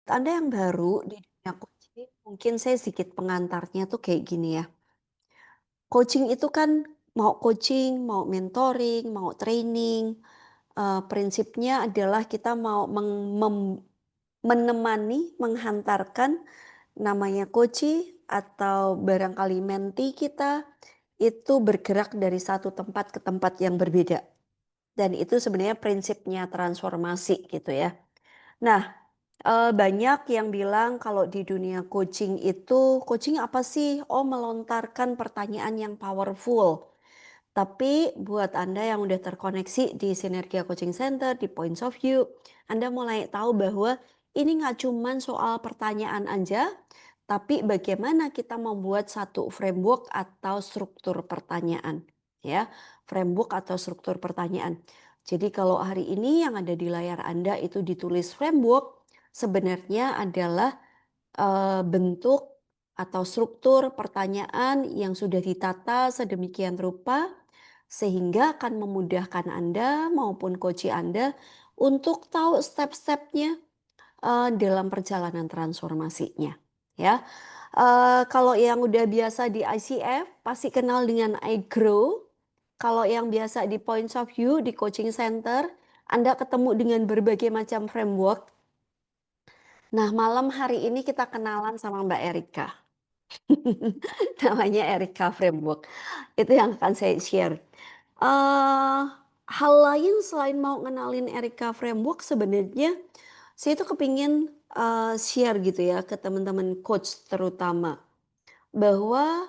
Anda yang baru di dunia coaching, mungkin saya sedikit pengantarnya tuh kayak gini ya. Coaching itu kan mau coaching, mau mentoring, mau training, prinsipnya adalah kita mau menemani, menghantarkan namanya coachee atau barangkali mentee kita itu bergerak dari satu tempat ke tempat yang berbeda. Dan itu sebenarnya prinsipnya transformasi gitu ya. Nah, banyak yang bilang kalau di dunia coaching itu, coaching apa sih? Oh, melontarkan pertanyaan yang powerful. Tapi buat Anda yang udah terkoneksi di Sinergia Coaching Center, di Points of View, Anda mulai tahu bahwa ini nggak cuman soal pertanyaan aja, tapi bagaimana kita membuat satu framework atau struktur pertanyaan, ya. Framework atau struktur pertanyaan. Jadi kalau hari ini yang ada di layar Anda itu ditulis framework, sebenarnya adalah bentuk atau struktur pertanyaan yang sudah ditata sedemikian rupa sehingga akan memudahkan Anda maupun coachee Anda untuk tahu step-stepnya dalam perjalanan transformasinya, ya. Kalau yang udah biasa di ICF pasti kenal dengan iGrow. Kalau yang biasa di Points of View di coaching center, Anda ketemu dengan berbagai macam framework. Nah, malam hari ini kita kenalan sama Mbak Erika. Namanya Erika Framework. Itu yang akan saya share. Eee, Hal lain selain mau ngenalin Erika Framework sebenarnya saya tuh kepingin, share gitu ya ke teman-teman coach terutama, bahwa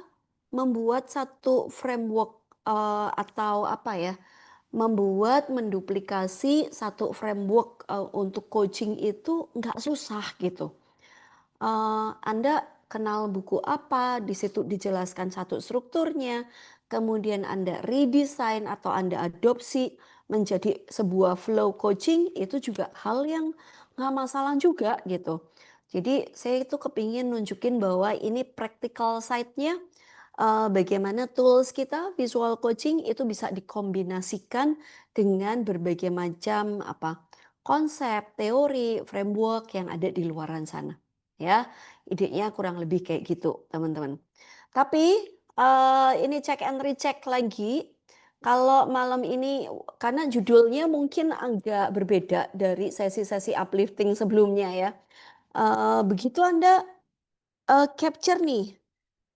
membuat satu framework, atau apa ya, menduplikasi satu framework, untuk coaching itu nggak susah gitu. Anda kenal buku apa, di situ dijelaskan satu strukturnya, kemudian Anda redesign atau Anda adopsi menjadi sebuah flow coaching, itu juga hal yang nggak masalah juga gitu. Jadi saya itu kepingin nunjukin bahwa ini practical side-nya, bagaimana tools kita visual coaching itu bisa dikombinasikan dengan berbagai macam apa, konsep, teori, framework yang ada di luaran sana. Ya, idenya kurang lebih kayak gitu, teman-teman. Tapi, ini check and recheck lagi, kalau malam ini karena judulnya mungkin agak berbeda dari sesi-sesi uplifting sebelumnya ya. Begitu Anda, capture nih,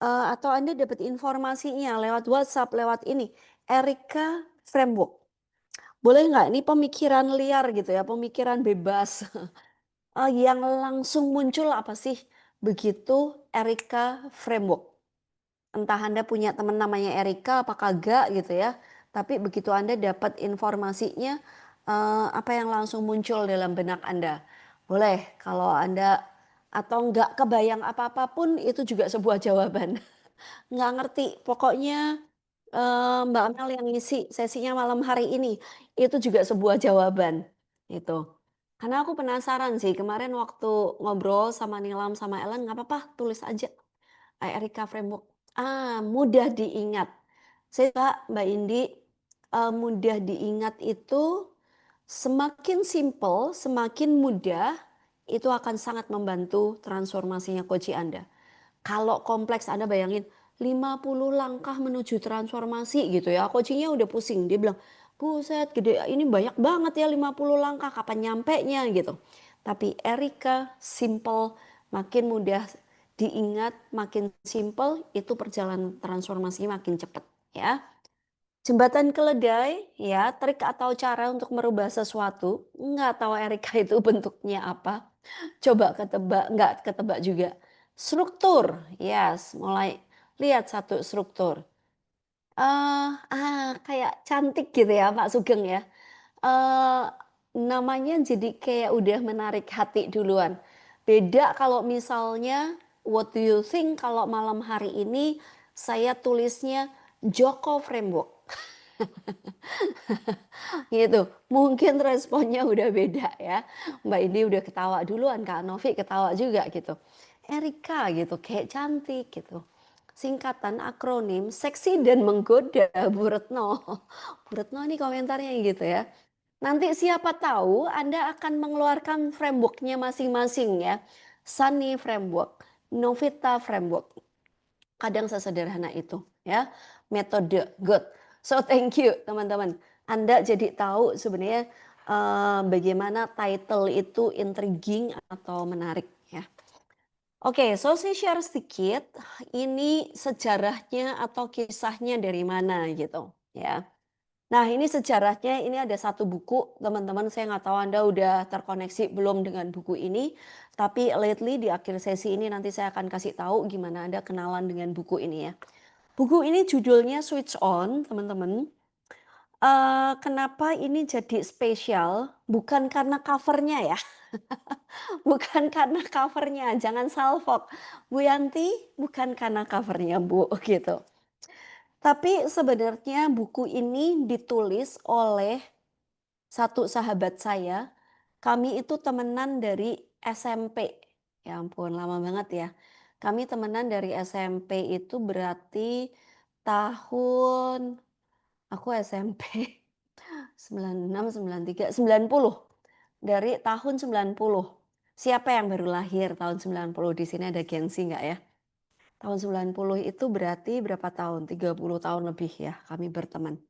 atau Anda dapat informasinya lewat WhatsApp, lewat ini, Erika Framework. Boleh nggak, ini pemikiran liar gitu ya, pemikiran bebas. Yang langsung muncul apa sih begitu Erika Framework? Entah Anda punya teman namanya Erika apa kagak gitu ya, tapi begitu Anda dapat informasinya, apa yang langsung muncul dalam benak Anda? Boleh kalau Anda atau nggak kebayang apa-apa pun itu juga sebuah jawaban. Nggak ngerti, pokoknya, Mbak Amel yang ngisi sesinya malam hari ini, itu juga sebuah jawaban, gitu. Karena aku penasaran sih, kemarin waktu ngobrol sama Nilam sama Ellen, "Nggak apa-apa, tulis aja, Erika Framework." Mudah diingat. Saya suka Mbak Indi, mudah diingat itu semakin simple, semakin mudah, itu akan sangat membantu transformasinya coaching Anda. Kalau kompleks Anda bayangin 50 langkah menuju transformasi gitu ya, coaching-nya udah pusing. Dia bilang, "Buset gede, ini banyak banget ya 50 langkah, kapan nyampenya?" Gitu. Tapi Erika simple, makin mudah diingat, makin simple, itu perjalanan transformasinya makin cepat ya. Jembatan keledai, ya, trik atau cara untuk merubah sesuatu, nggak tahu Erika itu bentuknya apa. Coba ketebak, nggak ketebak juga. Struktur, yes, mulai lihat satu struktur. Kayak cantik gitu ya Pak Sugeng ya. Eee, Namanya jadi kayak udah menarik hati duluan. Beda kalau misalnya, what do you think kalau malam hari ini saya tulisnya Joko Framework. Gitu, mungkin responnya udah beda ya. Mbak Indi udah ketawa duluan, Kak Novi ketawa juga gitu. Erika gitu, kayak cantik gitu. Singkatan akronim seksi dan menggoda Bu Retno. Bu Retno nih komentarnya gitu ya. Nanti siapa tahu Anda akan mengeluarkan framework-nya masing-masing ya. Sunny Framework, Novita Framework, kadang sesederhana itu ya, metode good. So thank you teman-teman. Anda jadi tahu sebenarnya, bagaimana title itu intriguing atau menarik ya. Oke, so saya share sedikit, ini sejarahnya atau kisahnya dari mana gitu ya. Nah, ini sejarahnya, ini ada satu buku, teman-teman, saya nggak tahu Anda udah terkoneksi belum dengan buku ini, tapi lately di akhir sesi ini nanti saya akan kasih tahu gimana Anda kenalan dengan buku ini ya. Buku ini judulnya Switch On, teman-teman. Kenapa ini jadi spesial? Bukan karena covernya ya, bukan karena covernya, jangan salfok. Bu Yanti, bukan karena covernya Bu, gitu. Tapi sebenarnya buku ini ditulis oleh satu sahabat saya, kami itu temenan dari SMP. Ya ampun lama banget ya. Kami temenan dari SMP itu berarti tahun aku SMP 96, 93, 90. Dari tahun 90. Siapa yang baru lahir tahun 90? Di sini ada gengsi nggak ya? Tahun 90 itu berarti berapa tahun? 30 tahun lebih ya kami berteman.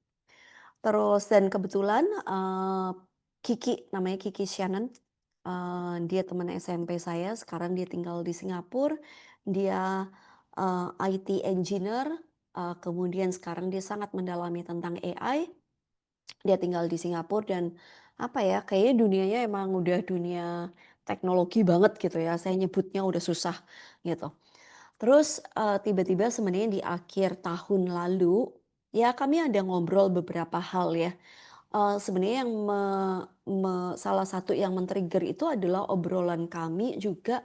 Terus dan kebetulan, Kiki, namanya Kiki Shannon, dia teman SMP saya, sekarang dia tinggal di Singapura. Dia, IT engineer, kemudian sekarang dia sangat mendalami tentang AI. Dia tinggal di Singapura dan, apa ya, kayaknya dunianya emang udah dunia teknologi banget gitu ya, saya nyebutnya udah susah, gitu. Terus, tiba-tiba sebenarnya di akhir tahun lalu, ya kami ada ngobrol beberapa hal ya. Sebenarnya yang salah satu yang men-trigger itu adalah obrolan kami juga,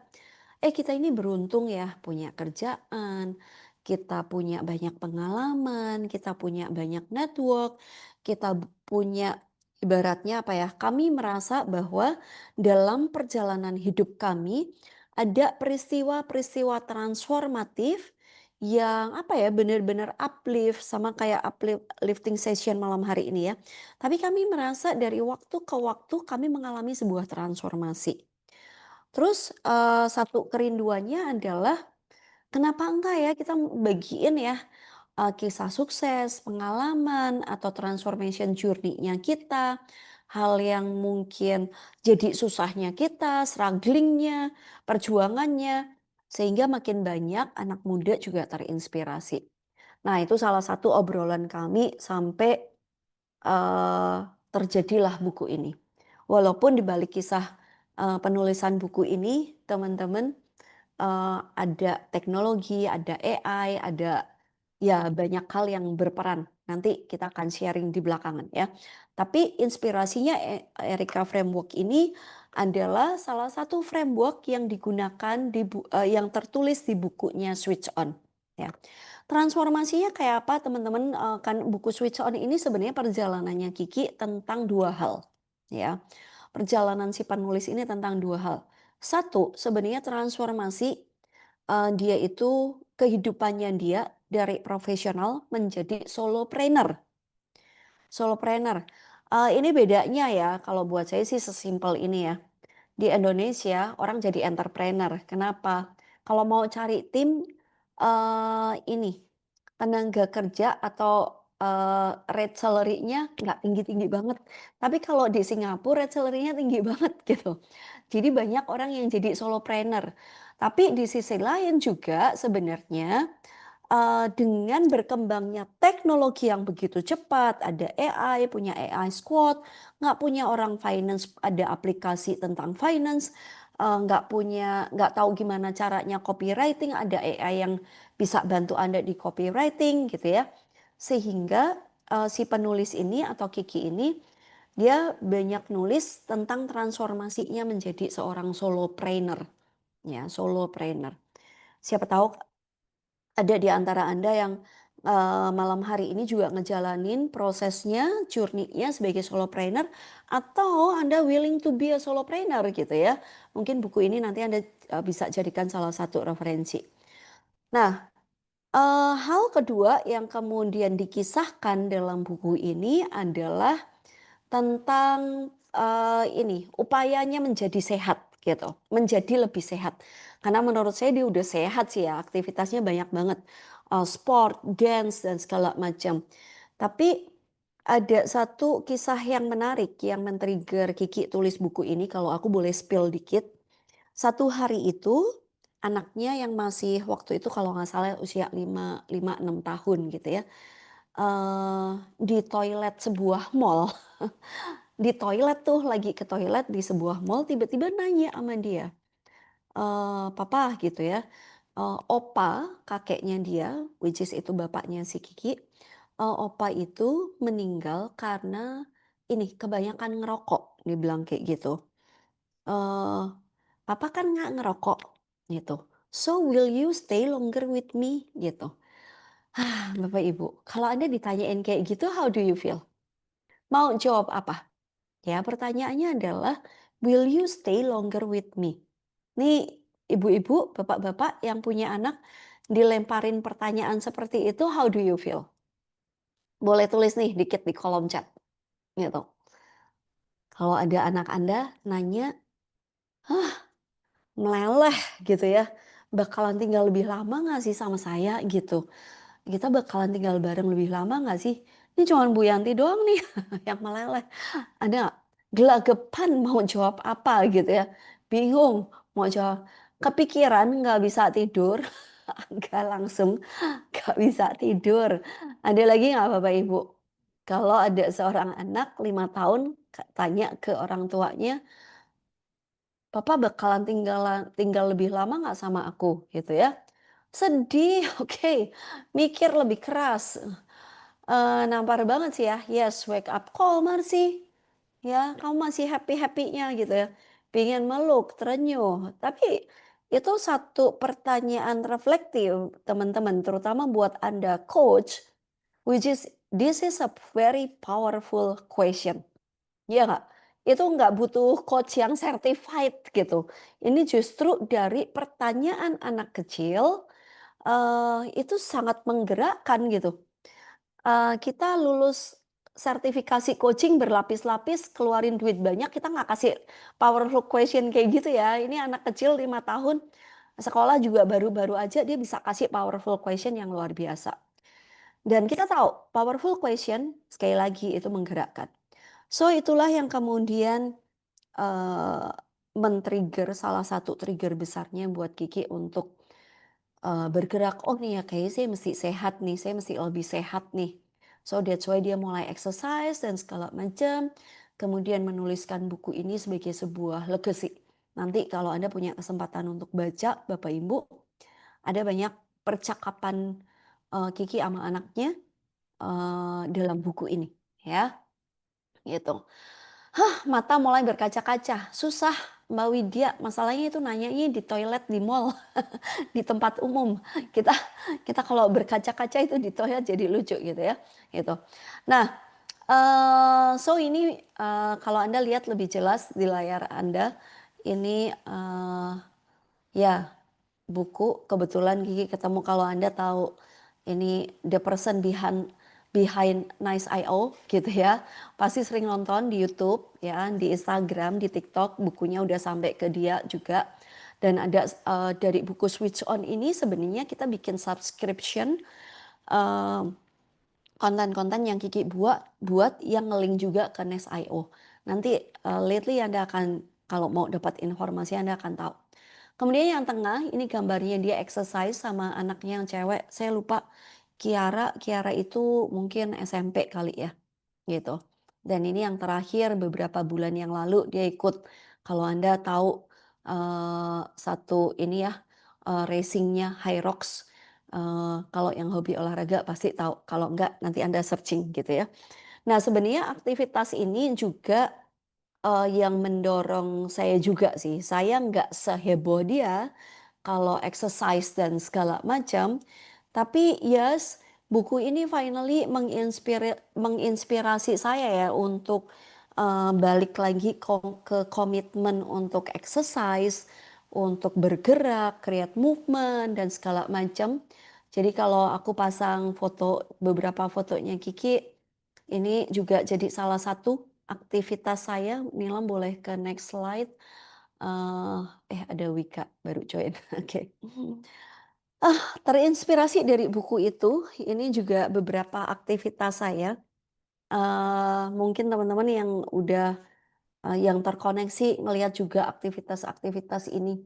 kita ini beruntung ya punya kerjaan, kita punya banyak pengalaman, kita punya banyak network, kita punya ibaratnya apa ya, kami merasa bahwa dalam perjalanan hidup kami ada peristiwa-peristiwa transformatif yang apa ya, benar-benar uplift sama kayak uplifting session malam hari ini ya. Tapi kami merasa dari waktu ke waktu kami mengalami sebuah transformasi. Terus, satu kerinduannya adalah kenapa enggak ya kita bagiin ya, kisah sukses, pengalaman, atau transformation journey-nya kita, hal yang mungkin jadi susahnya kita, strugglingnya, perjuangannya, sehingga makin banyak anak muda juga terinspirasi. Nah, itu salah satu obrolan kami sampai Eee, terjadilah buku ini. Walaupun di balik kisah, penulisan buku ini teman-teman, ada teknologi, ada AI, ada ya banyak hal yang berperan. Nanti kita akan sharing di belakangan ya. Tapi inspirasinya Erika Framework ini adalah salah satu framework yang digunakan yang tertulis di bukunya Switch On, ya. Transformasinya kayak apa teman-teman, kan buku Switch On ini sebenarnya perjalanannya Kiki tentang 2 hal, ya. Perjalanan si penulis ini tentang 2 hal. Satu, sebenarnya transformasi, dia itu kehidupannya dia dari profesional menjadi solopreneur. Solopreneur, ini bedanya ya kalau buat saya sih sesimpel ini ya. Di Indonesia orang jadi entrepreneur, kenapa? Kalau mau cari tim, ini, tenaga kerja atau, rate salary-nya nggak tinggi-tinggi banget. Tapi kalau di Singapura rate salary-nya tinggi banget gitu. Jadi banyak orang yang jadi solopreneur. Tapi di sisi lain juga sebenarnya dengan berkembangnya teknologi yang begitu cepat, ada AI, punya AI squad, nggak punya orang finance, ada aplikasi tentang finance, nggak tahu gimana caranya copywriting, ada AI yang bisa bantu Anda di copywriting gitu ya. Sehingga, si penulis ini atau Kiki ini, dia banyak nulis tentang transformasinya menjadi seorang solopreneur, ya, solopreneur. Siapa tahu ada di antara Anda yang, malam hari ini juga ngejalanin prosesnya, journey-nya sebagai solopreneur atau Anda willing to be a solopreneur gitu ya. Mungkin buku ini nanti Anda, bisa jadikan salah satu referensi. Nah, hal kedua yang kemudian dikisahkan dalam buku ini adalah tentang, ini, upayanya menjadi sehat gitu, menjadi lebih sehat. Karena menurut saya dia udah sehat sih ya, aktivitasnya banyak banget, sport, dance, dan segala macam. Tapi ada satu kisah yang menarik yang men-trigger Kiki tulis buku ini, kalau aku boleh spill dikit. Satu hari itu, anaknya yang masih waktu itu kalau nggak salah usia 5, 6 tahun gitu ya, di toilet sebuah mall, di toilet tuh, lagi ke toilet di sebuah mall, tiba-tiba nanya sama dia, "Papa," gitu ya, "Opa," kakeknya dia, which is itu bapaknya si Kiki, "Opa itu meninggal karena ini, kebanyakan ngerokok," dia bilang kayak gitu. Eee, "Papa kan nggak ngerokok," gitu. "So will you stay longer with me?" Gitu. Bapak Ibu, kalau Anda ditanyain kayak gitu, how do you feel? Mau jawab apa? Ya pertanyaannya adalah, "Will you stay longer with me?" Nih ibu-ibu, bapak-bapak yang punya anak dilemparin pertanyaan seperti itu, how do you feel? Boleh tulis nih dikit di kolom chat, gitu. Kalau ada anak Anda nanya, meleleh gitu ya, "Bakalan tinggal lebih lama nggak sih sama saya?" Gitu. "Kita bakalan tinggal bareng lebih lama nggak sih?" Ini cuman Bu Yanti doang nih yang meleleh. Ada nggak? Gelagapan mau jawab apa gitu ya, bingung mau jawab, kepikiran nggak bisa tidur, nggak langsung nggak bisa tidur. Ada lagi nggak Bapak Ibu? Kalau ada seorang anak 5 tahun tanya ke orang tuanya, "Papa bakalan tinggal lebih lama nggak sama aku?" Gitu ya. Sedih, oke, mikir lebih keras, nampar banget sih ya, "Yes, wake up call Marcy." Ya, kamu masih happy-happy-nya gitu ya, pengen meluk, terenyuh. Tapi itu satu pertanyaan reflektif teman-teman, terutama buat Anda coach, which is this is a very powerful question, iya nggak? Itu nggak butuh coach yang certified gitu. Ini justru dari pertanyaan anak kecil, itu sangat menggerakkan gitu. Kita lulus sertifikasi coaching berlapis-lapis, keluarin duit banyak, kita nggak kasih powerful question kayak gitu ya. Ini anak kecil 5 tahun, sekolah juga baru-baru aja dia bisa kasih powerful question yang luar biasa. Dan kita tahu powerful question sekali lagi itu menggerakkan. So itulah yang kemudian, eee, men-trigger salah satu trigger besarnya buat Kiki untuk bergerak, "Oh nih ya kayaknya saya mesti sehat nih, saya mesti lebih sehat nih." So that's why dia mulai exercise dan segala macam, kemudian menuliskan buku ini sebagai sebuah legacy. Nanti kalau Anda punya kesempatan untuk baca, Bapak Ibu, ada banyak percakapan, Kiki sama anaknya, dalam buku ini, ya, gitu. Mata mulai berkaca-kaca, susah Mbak Widya, masalahnya itu nanyanya di toilet di mall. Di tempat umum. Kita kita kalau berkaca-kaca itu di toilet jadi lucu gitu ya, gitu. Nah, so ini, kalau Anda lihat lebih jelas di layar Anda, ini, ya buku kebetulan Gigi ketemu, kalau Anda tahu ini the person behind behind Nice.io gitu ya, pasti sering nonton di YouTube ya, di Instagram, di TikTok, bukunya udah sampai ke dia juga. Dan ada, dari buku Switch On ini sebenarnya kita bikin subscription, eee, konten-konten yang Kiki buat yang nge-link juga ke Nice.io. Nanti, lately Anda akan, kalau mau dapat informasi Anda akan tahu. Kemudian yang tengah ini gambarnya dia exercise sama anaknya yang cewek, saya lupa Kiara, Kiara itu mungkin SMP kali ya, gitu. Dan ini yang terakhir beberapa bulan yang lalu dia ikut, kalau Anda tahu, satu ini ya, racing-nya Hyrox, kalau yang hobi olahraga pasti tahu, kalau enggak nanti Anda searching gitu ya. Nah sebenarnya aktivitas ini juga, yang mendorong saya juga sih, saya nggak seheboh dia kalau exercise dan segala macam, tapi yes, buku ini finally menginspirasi saya ya untuk, balik lagi ke komitmen untuk exercise, untuk bergerak, create movement dan segala macam. Jadi kalau aku pasang foto, beberapa fotonya Kiki, ini juga jadi salah satu. aktivitas saya, Nilam boleh ke next slide. Eee, ada Wika baru join, oke. Terinspirasi dari buku itu, ini juga beberapa aktivitas saya, mungkin teman-teman yang udah, yang terkoneksi ngelihat juga aktivitas-aktivitas ini.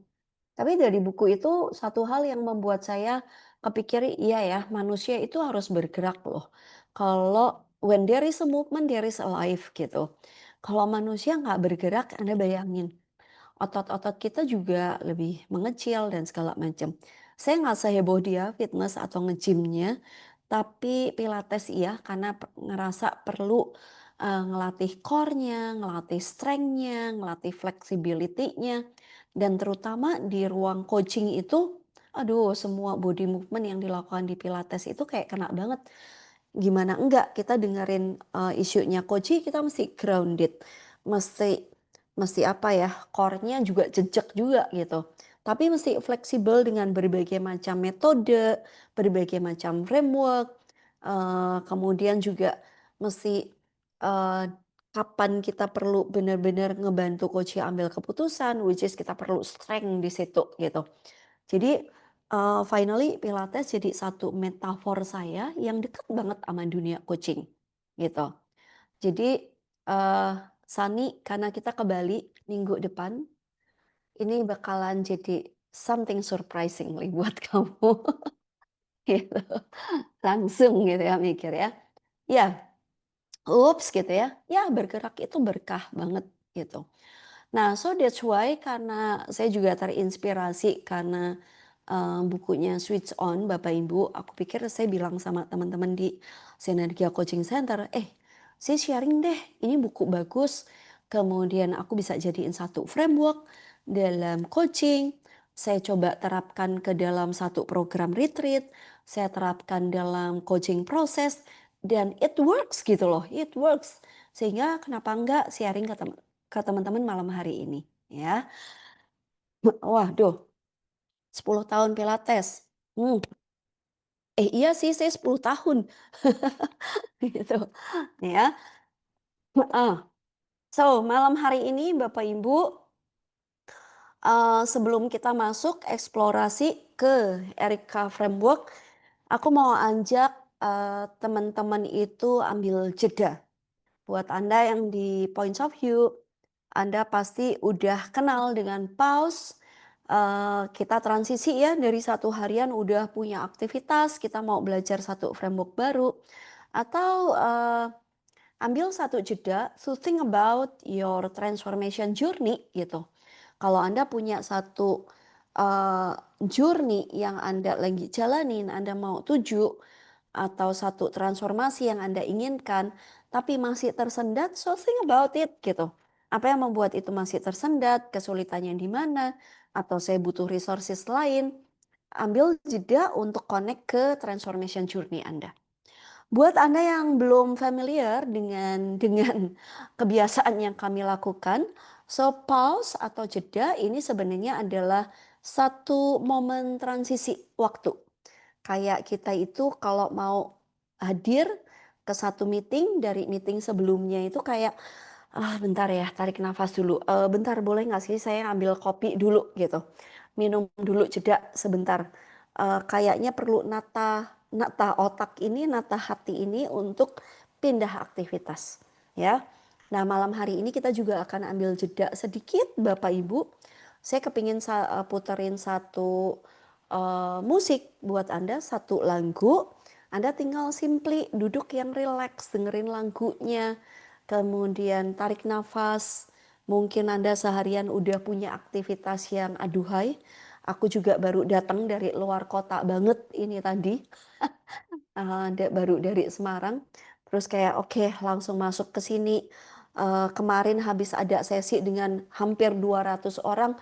Tapi dari buku itu satu hal yang membuat saya kepikir, iya ya manusia itu harus bergerak loh. Kalau when there is a movement, there is a life gitu. Kalau manusia nggak bergerak, Anda bayangin, otot-otot kita juga lebih mengecil dan segala macam. Saya nggak seheboh dia fitness atau nge tapi pilates iya karena ngerasa perlu, ngelatih core-nya, ngelatih strength-nya, ngelatih flexibility-nya, dan terutama di ruang coaching itu, aduh semua body movement yang dilakukan di pilates itu kayak kena banget. Gimana enggak kita dengerin, isunya coach kita mesti grounded, mesti mesti apa ya, core-nya juga jejak juga gitu. Tapi mesti fleksibel dengan berbagai macam metode, berbagai macam framework, kemudian juga mesti, eee, kapan kita perlu benar-benar ngebantu coach ambil keputusan, which is kita perlu strength di situ gitu. Jadi, finally pilates jadi satu metafor saya yang dekat banget sama dunia coaching, gitu. Jadi, eee, Sani, karena kita ke Bali minggu depan, ini bakalan jadi something surprisingly buat kamu, gitu. Langsung gitu ya mikir ya. Ya, ups gitu ya, ya bergerak itu berkah banget gitu. Nah, so that's why karena saya juga terinspirasi karena, bukunya Switch On Bapak Ibu, aku pikir saya bilang sama teman-teman di Sinergia Coaching Center, saya sharing deh, ini buku bagus, kemudian aku bisa jadiin satu framework dalam coaching, saya coba terapkan ke dalam satu program retreat, saya terapkan dalam coaching proses, dan it works gitu loh, it works. Sehingga kenapa enggak sharing ke teman-teman malam hari ini, ya. Waduh, 10 tahun pilates, iya sih saya 10 tahun, gitu, ya, heeh. So, malam hari ini Bapak Ibu, sebelum kita masuk eksplorasi ke Erica Framework, aku mau ajak, teman-teman itu ambil jeda. Buat Anda yang di points of view, Anda pasti udah kenal dengan pause, kita transisi ya dari satu harian udah punya aktivitas, kita mau belajar satu framework baru, atau, ambil satu jeda to think about your transformation journey gitu. Kalau Anda punya satu, eee, journey yang Anda lagi jalanin, Anda mau tuju, atau satu transformasi yang Anda inginkan, tapi masih tersendat, so think about it gitu. Apa yang membuat itu masih tersendat, kesulitannya di mana, atau saya butuh resources lain, ambil jeda untuk connect ke transformation journey Anda. Buat Anda yang belum familiar dengan kebiasaan yang kami lakukan, so pause atau jeda ini sebenarnya adalah satu momen transisi waktu. Kayak kita itu kalau mau hadir ke satu meeting, dari meeting sebelumnya itu kayak, bentar ya tarik nafas dulu, bentar boleh nggak sih saya ambil kopi dulu?" Gitu. Minum dulu jeda sebentar, kayaknya perlu nata nata otak ini, nata hati ini untuk pindah aktivitas, ya. Nah malam hari ini kita juga akan ambil jeda sedikit Bapak Ibu, saya kepingin puterin satu, musik buat Anda, satu lagu, Anda tinggal simply duduk yang rileks, dengerin lagunya, kemudian tarik nafas. Mungkin Anda seharian udah punya aktivitas yang aduhai, aku juga baru datang dari luar kota banget ini tadi, baru dari Semarang, terus kayak oke langsung masuk ke sini, kemarin habis ada sesi dengan hampir 200 orang,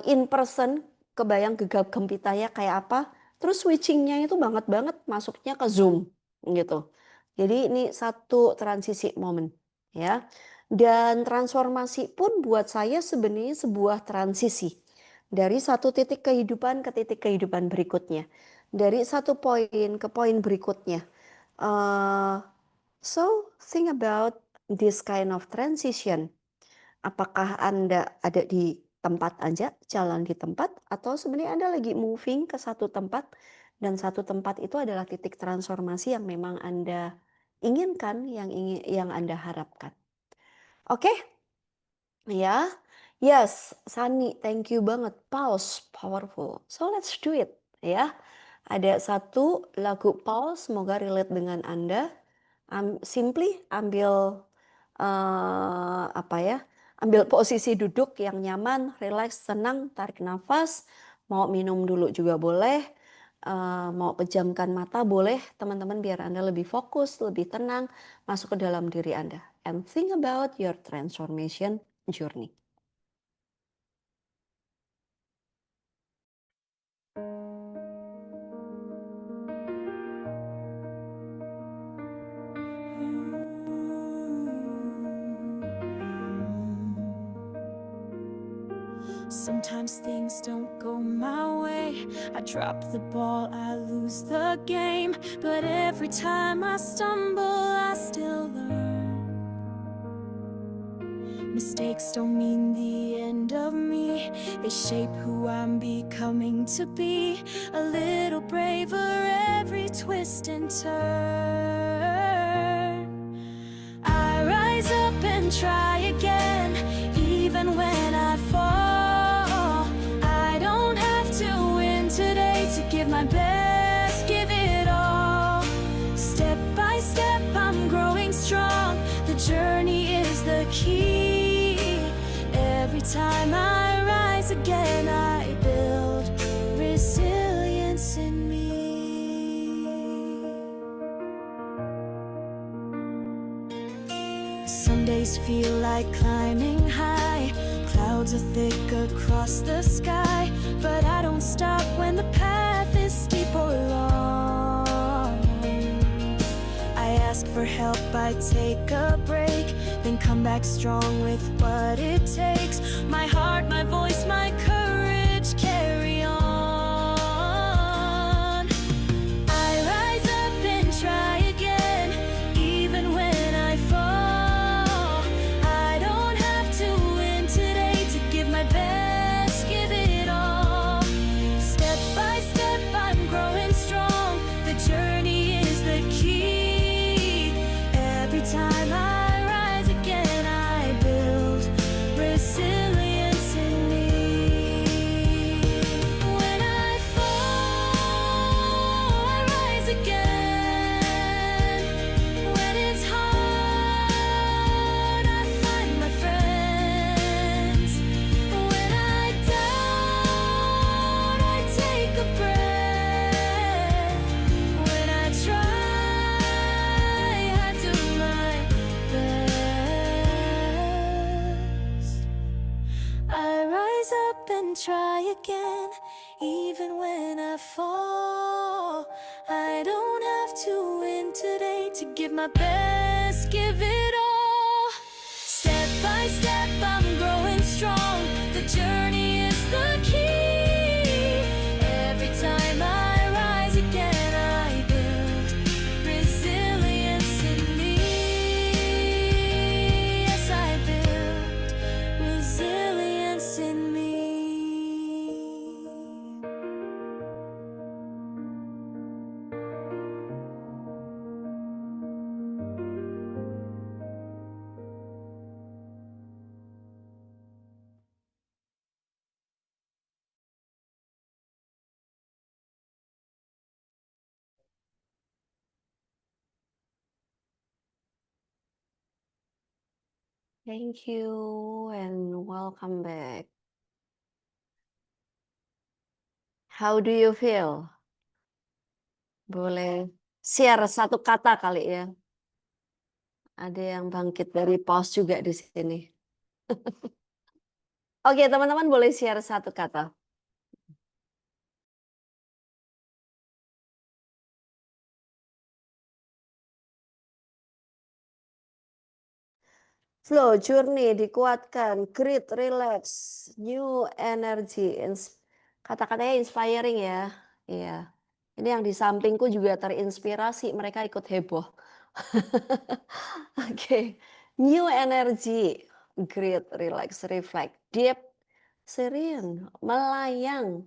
in person, kebayang gegap gempitanya kayak apa, terus switching-nya itu banget banget masuknya ke Zoom, gitu. Jadi ini satu transisi momen, ya. Dan transformasi pun buat saya sebenarnya sebuah transisi, dari satu titik kehidupan ke titik kehidupan berikutnya, dari satu poin ke poin berikutnya. Eee, so think about this kind of transition? Apakah Anda ada di tempat aja, jalan di tempat, atau sebenarnya Anda lagi moving ke satu tempat, dan satu tempat itu adalah titik transformasi yang memang Anda inginkan, yang Anda harapkan. Oke? Ya. Yes, Sani, thank you banget. Pause, powerful. So let's do it, ya. Ada satu lagu Pause, semoga relate dengan Anda. Simply ambil, apa ya, ambil posisi duduk yang nyaman, rileks, tenang, tarik nafas, mau minum dulu juga boleh, mau pejamkan mata boleh, teman-teman, biar Anda lebih fokus, lebih tenang, masuk ke dalam diri Anda. And think about your transformation journey. Sometimes things don't go my way. I drop the ball, I lose the game. But every time I stumble, I still learn. Mistakes don't mean the end of me. They shape who I'm becoming to be. A little braver every twist and turn. I rise up and try again, even when I fall. I don't have to win today to give my best, give it all. Step by step, I'm growing strong. The journey is the key. Every time I rise again, I build resilience in me. Some days feel like climbing high. Clouds are thick across the sky. But I don't stop when the path is steep or long. I ask for help, I take a break, then come back strong with what it takes. My heart, my voice, my courage, carry on. I rise up and try again, even when I fall. I don't have to win today to give my best, give it all. Step by step, I'm growing strong. The journey is the key. Every time I rise again, I build resilience in me. When I fall, I rise again. When it's hard, I find my friends. When I doubt, I take a breath. When I try, I do my best. I rise up and try again, even when I fall. I don't have to win today to give my best, give it all. Step by step, I'm growing strong. The journey is the key. Every time I rise again, I build resilience in me. Yes, I build resilience in me. Thank you and welcome back. How do you feel? Boleh share satu kata kali ya. Ada yang bangkit dari pause juga di sini. Oke, teman-teman boleh share satu kata. Flow, journey, dikuatkan, grit, relax, new energy, kata-katanya inspiring ya. Iya. Ini yang di sampingku juga terinspirasi, mereka ikut heboh. Oke. New energy, great, relax, reflect, deep, serene, melayang,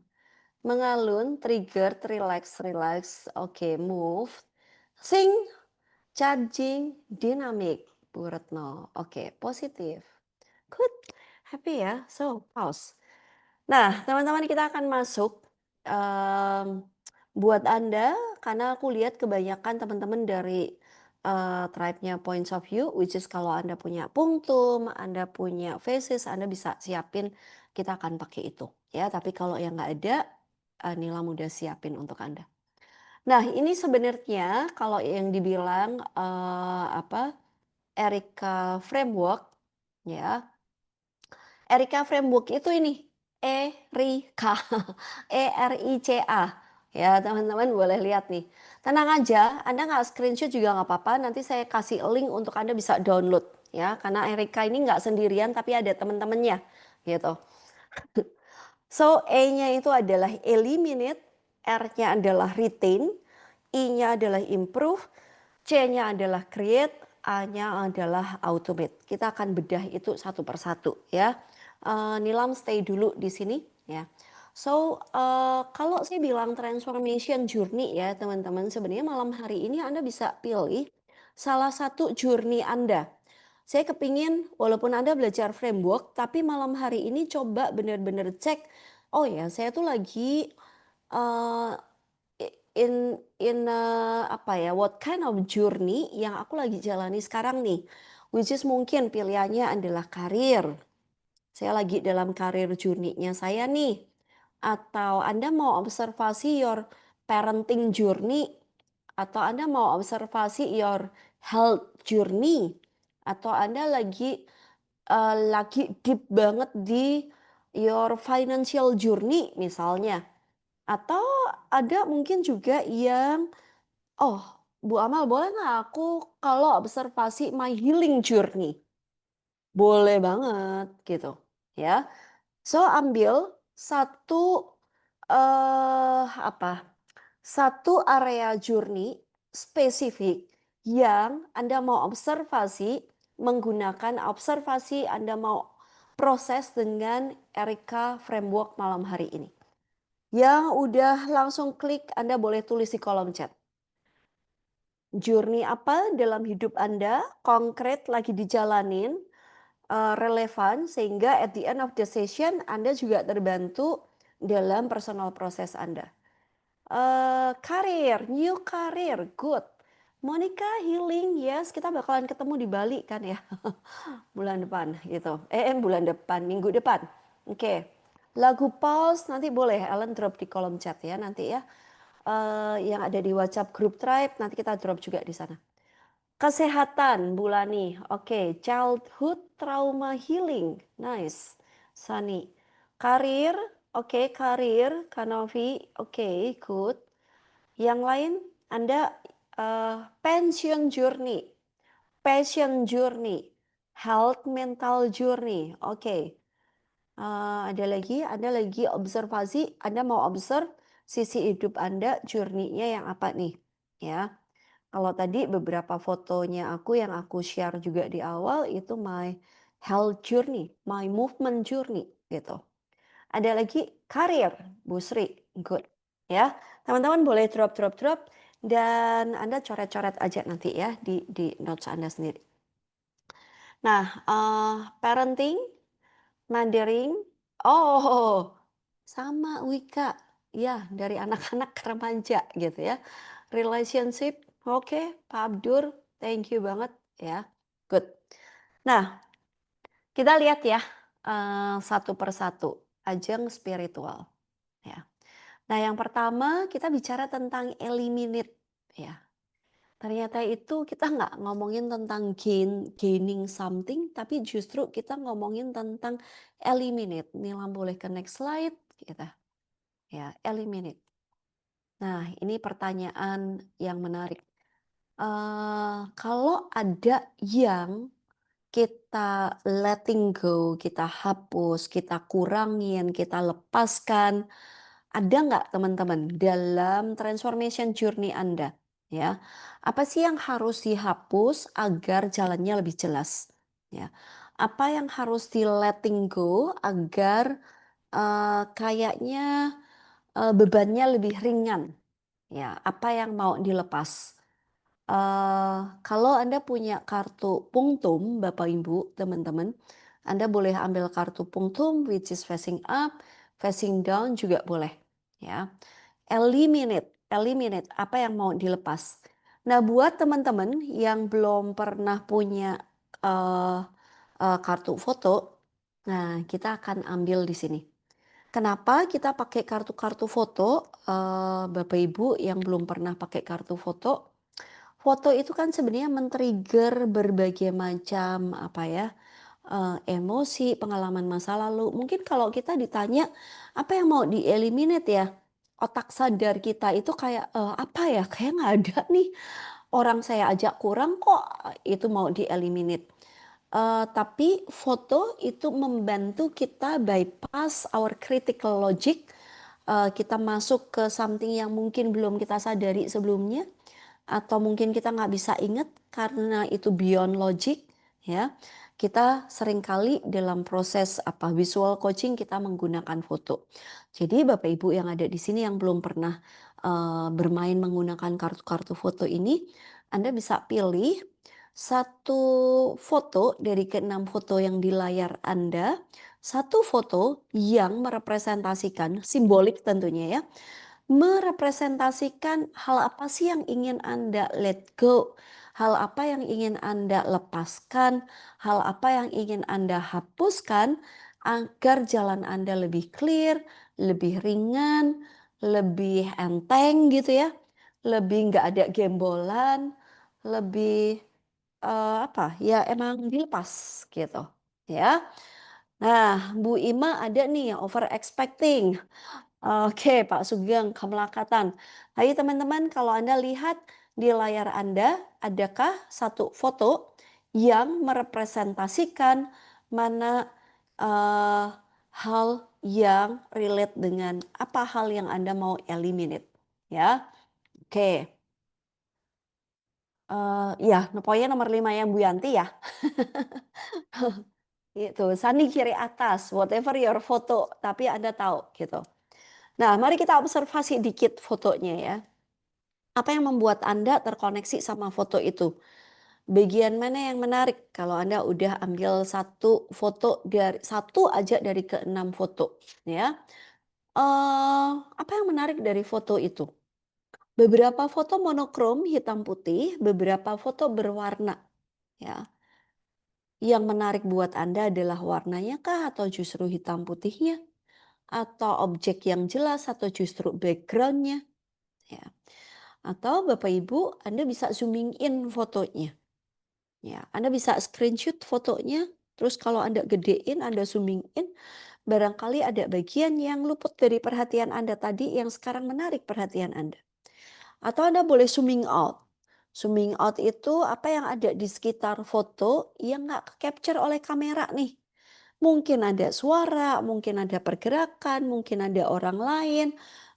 mengalun, trigger, relax, relax, oke, move, sing, charging, dynamic, Bu Retno. Oke, positif. Good, happy ya. So, pause. Nah, teman-teman kita akan masuk, mmm, buat Anda, karena aku lihat kebanyakan teman-teman dari, tribe-nya points of view, which is kalau Anda punya punctum, Anda punya faces, Anda bisa siapin, kita akan pakai itu, ya. Tapi kalau yang nggak ada, Nilam udah siapin untuk Anda. Nah, ini sebenarnya kalau yang dibilang, apa, Erica Framework, ya. Erica Framework itu ini, Erica, Erica, ya teman-teman boleh lihat nih. Tenang aja, Anda nggak screenshot juga nggak apa-apa, nanti saya kasih link untuk Anda bisa download ya, karena Erica ini nggak sendirian tapi ada teman-temannya gitu. So, E-nya itu adalah eliminate, R-nya adalah retain, I-nya adalah improve, C-nya adalah create, A-nya adalah automate. Kita akan bedah itu satu persatu ya. Nilam stay dulu di sini ya. So, kalau saya bilang transformation journey ya teman-teman, sebenarnya malam hari ini Anda bisa pilih salah satu journey Anda. Saya kepingin walaupun Anda belajar framework, tapi malam hari ini coba benar-benar cek, oh ya saya tuh lagi uh, apa ya, what kind of journey yang aku lagi jalani sekarang nih. Which is mungkin pilihannya adalah karir. Saya lagi dalam karir journey-nya saya nih. Atau Anda mau observasi your parenting journey, atau Anda mau observasi your health journey, atau Anda lagi deep banget di your financial journey misalnya. Atau ada mungkin juga yang, "Oh, Bu Amal boleh nggak aku kalau observasi my healing journey?" Boleh banget gitu ya. So, ambil satu, apa, satu area journey spesifik yang Anda mau observasi, menggunakan observasi Anda mau proses dengan Erica Framework malam hari ini. Yang udah langsung klik, Anda boleh tulis di kolom chat. Journey apa dalam hidup Anda, konkret lagi dijalanin, relevan sehingga at the end of the session Anda juga terbantu dalam personal proses Anda. Karir, new karir, good. Monica healing, yes, kita bakalan ketemu di Bali kan ya, bulan depan gitu. Bulan depan, minggu depan. Oke. Lagu pause nanti boleh Ellen drop di kolom chat ya nanti ya. Yang ada di WhatsApp group tribe nanti kita drop juga di sana. Kesehatan, Bulani. Oke, childhood trauma healing. Nice. Sani. Karir, oke, karir, Kanovi. Oke, good. Yang lain, Anda pension journey, passion journey, health mental journey. Oke. Ada lagi, Anda lagi observasi, Anda mau observe sisi hidup Anda, journey-nya yang apa nih? Ya. Kalau tadi beberapa fotonya aku yang aku share juga di awal itu my health journey, my movement journey gitu. Ada lagi karir, Bu Sri, good. Ya, teman-teman boleh drop dan Anda coret-coret aja nanti ya di notes Anda sendiri. Nah, parenting, mothering, oh sama Wika, ya dari anak-anak ke remaja gitu ya. Relationship, oke, Pak Abdur, thank you banget ya, good. Nah, kita lihat ya, satu persatu, ajang spiritual, ya. Nah, yang pertama kita bicara tentang eliminate, ya. Ternyata itu kita nggak ngomongin tentang gaining something, tapi justru kita ngomongin tentang eliminate. Nilam boleh ke next slide, kita, ya, eliminate. Nah, ini pertanyaan yang menarik. Kalau ada yang kita letting go, kita hapus, kita kurangin, kita lepaskan, ada nggak teman-teman dalam transformation journey Anda? Ya, apa sih yang harus dihapus agar jalannya lebih jelas? ya. Apa yang harus di-letting go agar, kayaknya, bebannya lebih ringan, ya, apa yang mau dilepas. Kalau Anda punya kartu Pungtum, Bapak Ibu, teman-teman, Anda boleh ambil kartu Pungtum which is facing up, facing down juga boleh, ya. Eliminate apa yang mau dilepas. Nah, buat teman-teman yang belum pernah punya, eee kartu foto, nah kita akan ambil di sini. Kenapa kita pakai kartu-kartu foto, Bapak Ibu yang belum pernah pakai kartu foto? Foto itu kan sebenarnya men-trigger berbagai macam, apa ya, emosi, pengalaman masa lalu. Mungkin kalau kita ditanya, apa yang mau di-eliminate ya? Otak sadar kita itu kayak, apa ya, kayak nggak ada nih, orang saya ajak kurang kok, itu mau di-eliminate. Tapi foto itu membantu kita bypass our critical logic, kita masuk ke something yang mungkin belum kita sadari sebelumnya, atau mungkin kita nggak bisa ingat karena itu beyond logic, ya. Kita seringkali dalam proses apa visual coaching kita menggunakan foto. Jadi Bapak Ibu yang ada di sini yang belum pernah bermain menggunakan kartu-kartu foto ini, Anda bisa pilih satu foto dari keenam foto yang di layar Anda, satu foto yang merepresentasikan simbolik tentunya ya, merepresentasikan hal apa sih yang ingin Anda let go, hal apa yang ingin Anda lepaskan, hal apa yang ingin Anda hapuskan agar jalan Anda lebih clear, lebih ringan, lebih enteng gitu ya, lebih nggak ada gembolan, lebih apa ya emang dilepas gitu ya. Nah, Bu Ima ada nih yang over expecting. Oke, Pak Sugeng Kemelakatan. Ayo teman-teman, kalau Anda lihat di layar Anda, adakah satu foto yang merepresentasikan mana hal yang relate dengan apa hal yang Anda mau eliminate? Ya, oke. Ya, pokoknya nomor 5 yang Bu Yanti ya. Itu, Sandi kiri atas, whatever your foto, tapi Anda tahu gitu. Nah, mari kita observasi dikit fotonya ya. Apa yang membuat Anda terkoneksi sama foto itu? Bagian mana yang menarik kalau Anda udah ambil satu foto dari satu aja dari keenam foto, ya. Apa yang menarik dari foto itu? Beberapa foto monokrom hitam putih, beberapa foto berwarna, ya. Yang menarik buat Anda adalah warnanya kah atau justru hitam putihnya? Atau objek yang jelas atau justru backgroundnya? Ya. Atau Bapak Ibu, Anda bisa zooming in fotonya. Ya, Anda bisa screenshot fotonya, terus kalau Anda gedein, Anda zooming in, barangkali ada bagian yang luput dari perhatian Anda tadi yang sekarang menarik perhatian Anda. Atau Anda boleh zooming out. Zooming out itu apa yang ada di sekitar foto yang nggak capture oleh kamera nih. Mungkin ada suara, mungkin ada pergerakan, mungkin ada orang lain,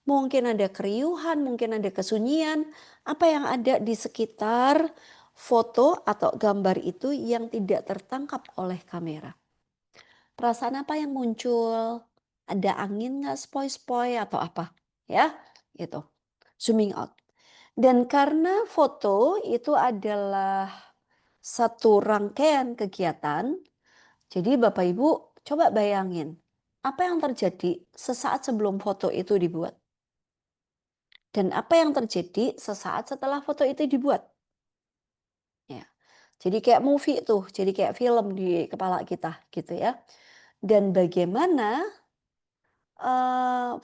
mungkin ada keriuhan, mungkin ada kesunyian. Apa yang ada di sekitar foto atau gambar itu yang tidak tertangkap oleh kamera. Perasaan apa yang muncul? Ada angin nggak spoi-spoi atau apa? Ya, itu. Zooming out. Dan karena foto itu adalah satu rangkaian kegiatan, jadi Bapak Ibu coba bayangin, apa yang terjadi sesaat sebelum foto itu dibuat? Dan apa yang terjadi sesaat setelah foto itu dibuat? Ya. Jadi kayak movie tuh, jadi kayak film di kepala kita gitu ya. Dan bagaimana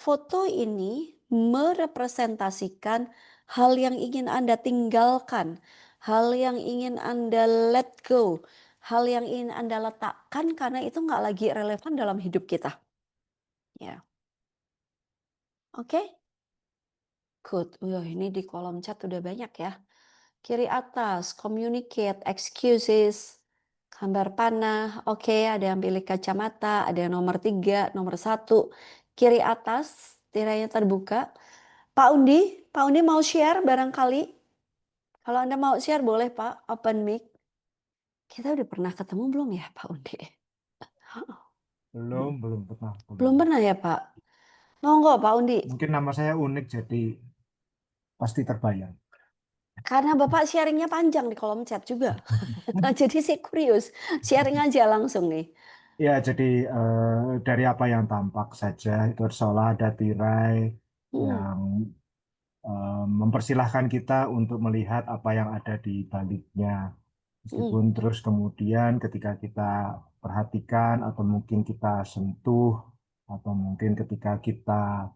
foto ini merepresentasikan hal yang ingin Anda tinggalkan, hal yang ingin Anda let go, hal yang ingin Anda letakkan karena itu nggak lagi relevan dalam hidup kita. Ya, oke? Good. Wah, ini di kolom chat udah banyak ya. Kiri atas, communicate, excuses, gambar panah. Oke, ada yang pilih kacamata, ada yang nomor 3, nomor 1. Kiri atas, tiranya terbuka. Pak Undi mau share barangkali? Kalau Anda mau share boleh Pak, open mic. Kita udah pernah ketemu belum ya, Pak Ude? Belum, belum pernah, belum. Belum pernah ya, Pak? Monggo, Pak Undi. Mungkin nama saya unik jadi pasti terbayang. Karena Bapak sharingnya panjang di kolom chat juga. Jadi saya kurius, sharing aja langsung nih. Ya, jadi dari apa yang tampak saja itu seolah ada tirai Hmm, yang mempersilahkan kita untuk melihat apa yang ada di baliknya. hmm, Meskipun terus kemudian ketika kita perhatikan atau mungkin kita sentuh atau mungkin ketika kita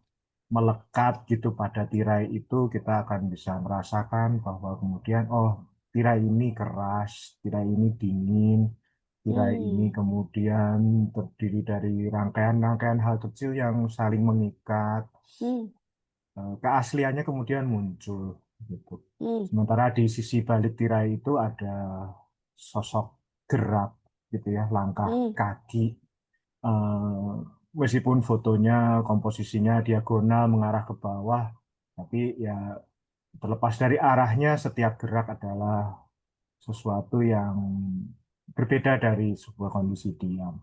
melekat gitu pada tirai itu kita akan bisa merasakan bahwa kemudian oh tirai ini keras, tirai ini dingin, tirai ini hmm, kemudian terdiri dari rangkaian-rangkaian hal kecil yang saling mengikat. hmm, Keasliannya kemudian muncul gitu. hmm, Sementara di sisi balik tirai itu ada sosok gerak gitu ya, langkah hmm, kaki. Eh, Meskipun fotonya komposisinya diagonal mengarah ke bawah, tapi ya terlepas dari arahnya, setiap gerak adalah sesuatu yang berbeda dari sebuah kondisi diam.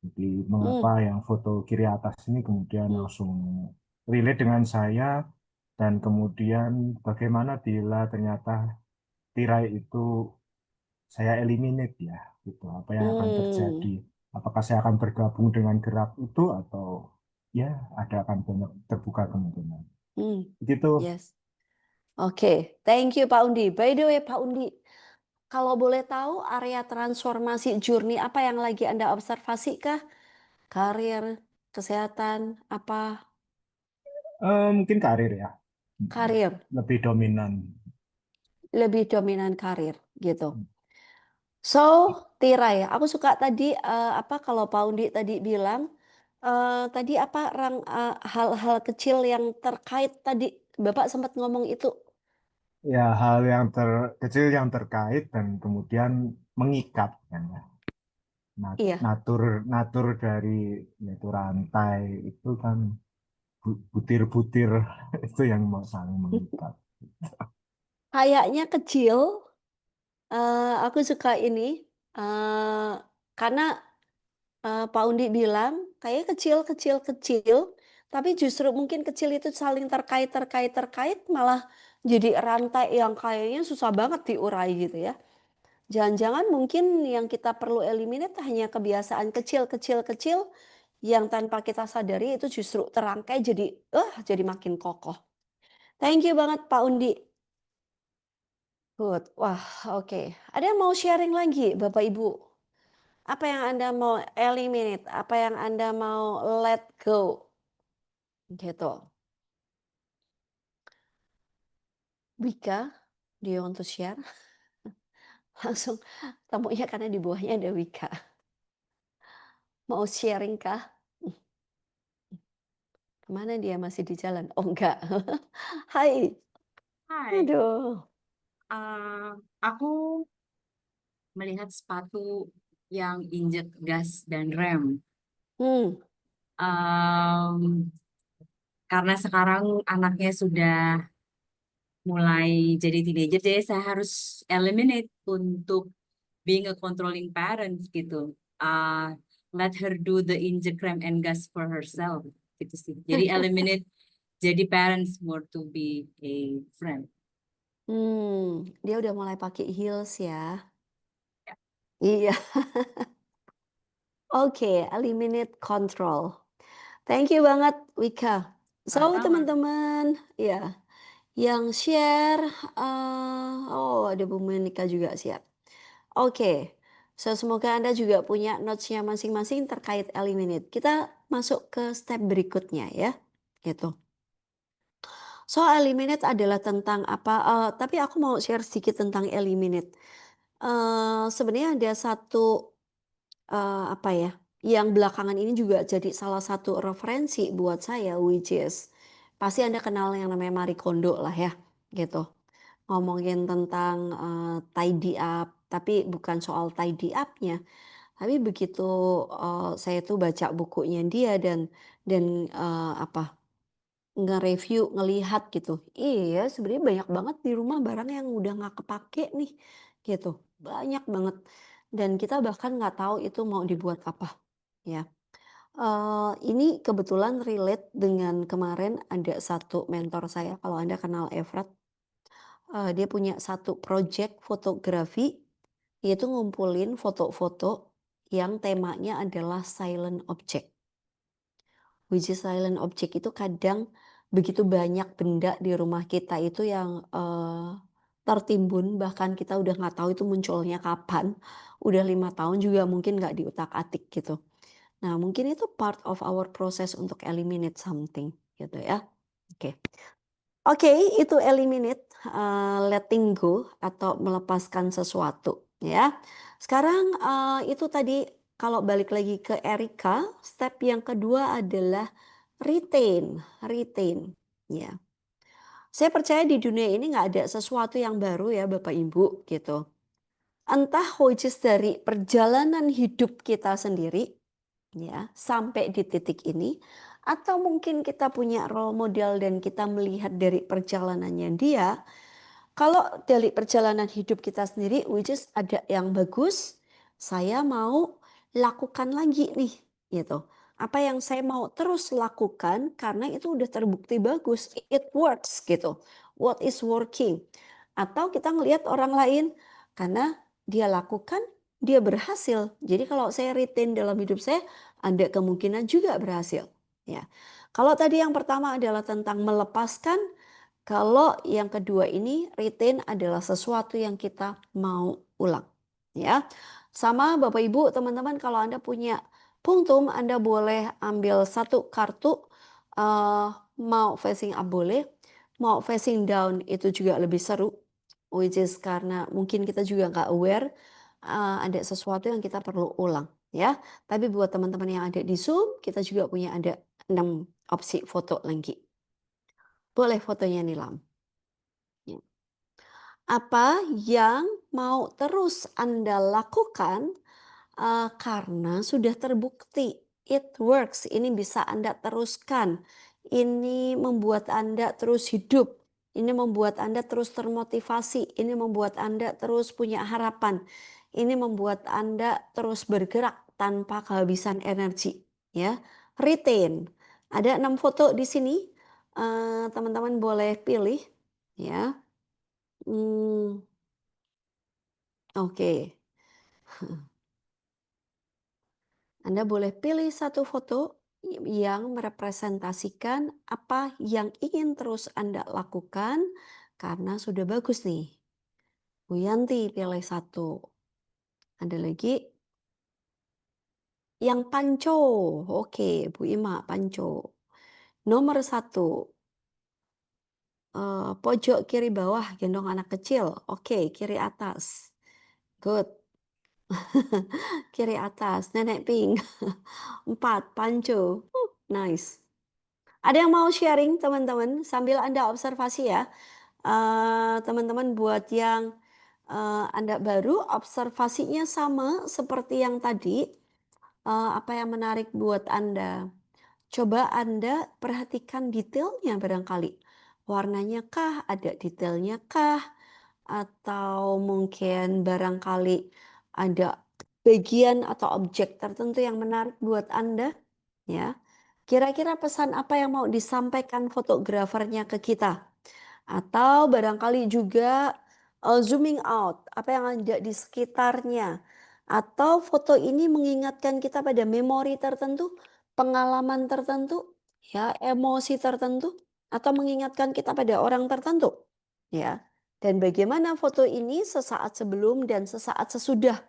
Jadi mengapa hmm, yang foto kiri atas ini kemudian hmm, langsung relate dengan saya dan kemudian bagaimana bila ternyata tirai itu saya eliminate ya, gitu. Apa yang akan hmm, terjadi? Apakah saya akan bergabung dengan gerak itu atau ya ada akan banyak terbuka kemungkinan. hmm. Begitu. Yes. Oke, thank you Pak Undi. By the way, Pak Undi, kalau boleh tahu area transformasi journey apa yang lagi Anda observasi kah? Karir, kesehatan, apa? Mungkin karir ya, Karir, lebih dominan. lebih dominan karir gitu. So, tirai. Aku suka tadi, apa, kalau Pak Undi tadi bilang, tadi apa, hal-hal kecil yang terkait tadi, Bapak sempat ngomong itu. Ya, hal yang kecil yang terkait dan kemudian mengikat kan ya. Iya, Natur natur dari yaitu rantai itu kan butir-butir itu yang mau saling mengikat. kayaknya kecil, aku suka ini, karena, Pak Undi bilang, kayaknya kecil kecil kecil, tapi justru mungkin kecil itu saling terkait terkait terkait, malah jadi rantai yang kayaknya susah banget diurai gitu ya. Jangan-jangan mungkin yang kita perlu eliminate hanya kebiasaan kecil kecil kecil, yang tanpa kita sadari itu justru terangkai jadi makin kokoh. Thank you banget Pak Undi. Good. Wah, oke. Ada yang mau sharing lagi Bapak Ibu? Apa yang Anda mau eliminate? Apa yang Anda mau let go? Gitu. Wika, do you want to share? Langsung tamunya karena di bawahnya ada Wika. Mau sharing kah? Kemana dia? Masih di jalan? Oh enggak. Hai. Hai, Aduh. aku melihat sepatu yang injek gas dan rem. Hmm, Em, karena sekarang anaknya sudah mulai jadi teenager, jadi saya harus eliminate untuk being a controlling parents gitu. Let her do the injek rem and gas for herself gitu sih. Jadi eliminate jadi parents more to be a friend. dia udah mulai pakai heels ya. Iya. Oke, eliminate control. Thank you banget Wika. So Sama-sama. teman-teman, ya, yang share, oh ada Bu Menika juga siap. Oke, so semoga Anda juga punya notes-nya masing-masing terkait eliminate. Kita masuk ke step berikutnya ya, gitu. So eliminate adalah tentang apa, tapi aku mau share sedikit tentang eliminate. Sebenarnya ada satu, apa ya, yang belakangan ini juga jadi salah satu referensi buat saya, which is pasti Anda kenal yang namanya Marie Kondo lah ya, gitu. Ngomongin tentang, tidy up, tapi bukan soal tidy up-nya, tapi begitu, saya tuh baca bukunya dia dan, apa, nge-review, ngelihat gitu, iya sebenarnya banyak banget di rumah barang yang udah nggak kepake nih, gitu, banyak banget. dan kita bahkan nggak tahu itu mau dibuat apa, ya. Ini kebetulan relate dengan kemarin ada satu mentor saya, kalau Anda kenal Efrat, dia punya satu project fotografi, yaitu ngumpulin foto-foto yang temanya adalah silent object. Which is silent object itu kadang begitu banyak benda di rumah kita itu yang, tertimbun, bahkan kita udah nggak tahu itu munculnya kapan, udah 5 tahun juga mungkin nggak diutak-atik gitu. Nah, mungkin itu part of our process untuk eliminate something gitu ya. Oke. Oke, itu eliminate, letting go atau melepaskan sesuatu ya. Sekarang, itu tadi kalau balik lagi ke Erika, step yang kedua adalah retain, retain, ya. Saya percaya di dunia ini nggak ada sesuatu yang baru ya Bapak Ibu gitu. Entah which is dari perjalanan hidup kita sendiri ya, sampai di titik ini, atau mungkin kita punya role model dan kita melihat dari perjalanannya dia. Kalau dari perjalanan hidup kita sendiri, which is ada yang bagus, saya mau lakukan lagi nih, gitu. Apa yang saya mau terus lakukan karena itu udah terbukti bagus, it works gitu. What is working? Atau kita ngelihat orang lain karena dia lakukan, dia berhasil. Jadi kalau saya retain dalam hidup saya, ada kemungkinan juga berhasil. Ya. Kalau tadi yang pertama adalah tentang melepaskan, kalau yang kedua ini retain adalah sesuatu yang kita mau ulang, ya. Sama Bapak Ibu, teman-teman kalau Anda punya punktum, Anda boleh ambil satu kartu, mau facing up boleh, mau facing down itu juga lebih seru, which is karena mungkin kita juga nggak aware, ada sesuatu yang kita perlu ulang, ya. Tapi buat teman-teman yang ada di Zoom, kita juga punya ada 6 opsi foto lagi. Boleh fotonya nilam. Ya. Apa yang mau terus Anda lakukan, karena sudah terbukti it works, ini bisa Anda teruskan, ini membuat Anda terus hidup, ini membuat Anda terus termotivasi, ini membuat Anda terus punya harapan, ini membuat Anda terus bergerak tanpa kehabisan energi, ya. Retain. Ada 6 foto di sini, teman-teman boleh pilih, ya. Mmm, oke. Anda boleh pilih satu foto yang merepresentasikan apa yang ingin terus Anda lakukan karena sudah bagus nih. Bu Yanti pilih satu. Ada lagi yang panco. Oke, Bu Ima panco. Nomor satu, pojok kiri bawah gendong anak kecil. Oke, kiri atas. Good. Kiri atas, nenek pink. 4, panco. Nice. Ada yang mau sharing teman-teman sambil Anda observasi ya? Teman-teman buat yang, Anda baru observasinya sama seperti yang tadi, apa yang menarik buat Anda? Coba Anda perhatikan detailnya barangkali. Warnanya kah? Ada detailnya kah? Atau mungkin barangkali ada bagian atau objek tertentu yang menarik buat Anda, ya. Kira-kira pesan apa yang mau disampaikan fotografernya ke kita? Atau barangkali juga, zooming out, apa yang ada di sekitarnya. Atau foto ini mengingatkan kita pada memori tertentu, pengalaman tertentu, ya, emosi tertentu, atau mengingatkan kita pada orang tertentu, ya. Dan bagaimana foto ini sesaat sebelum dan sesaat sesudah,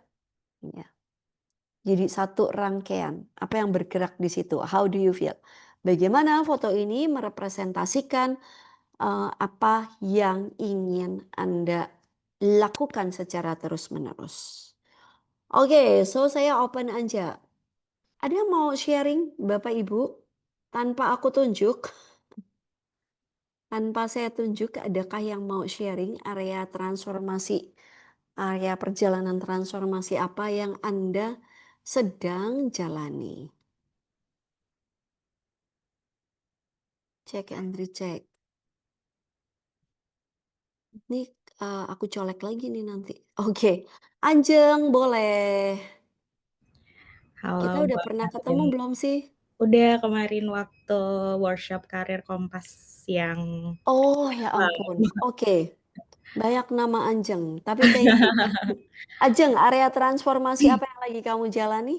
ya. Jadi satu rangkaian, apa yang bergerak di situ, how do you feel? Bagaimana foto ini merepresentasikan, apa yang ingin Anda lakukan secara terus-menerus. Oke, so saya open aja. Ada yang mau sharing Bapak Ibu? Tanpa aku tunjuk, tanpa saya tunjuk, adakah yang mau sharing area transformasi, area perjalanan transformasi apa yang Anda sedang jalani? Cek and recheck. Nih, aku colek lagi nih nanti. Oke, Ajeng boleh. Kita Halo udah Mbak pernah ketemu Karen. belum sih? Udah kemarin waktu workshop karir Kompas yang Oh, ya ampun. Oke, banyak nama Ajeng, tapi thank you. Ajeng, area transformasi apa yang lagi kamu jalani?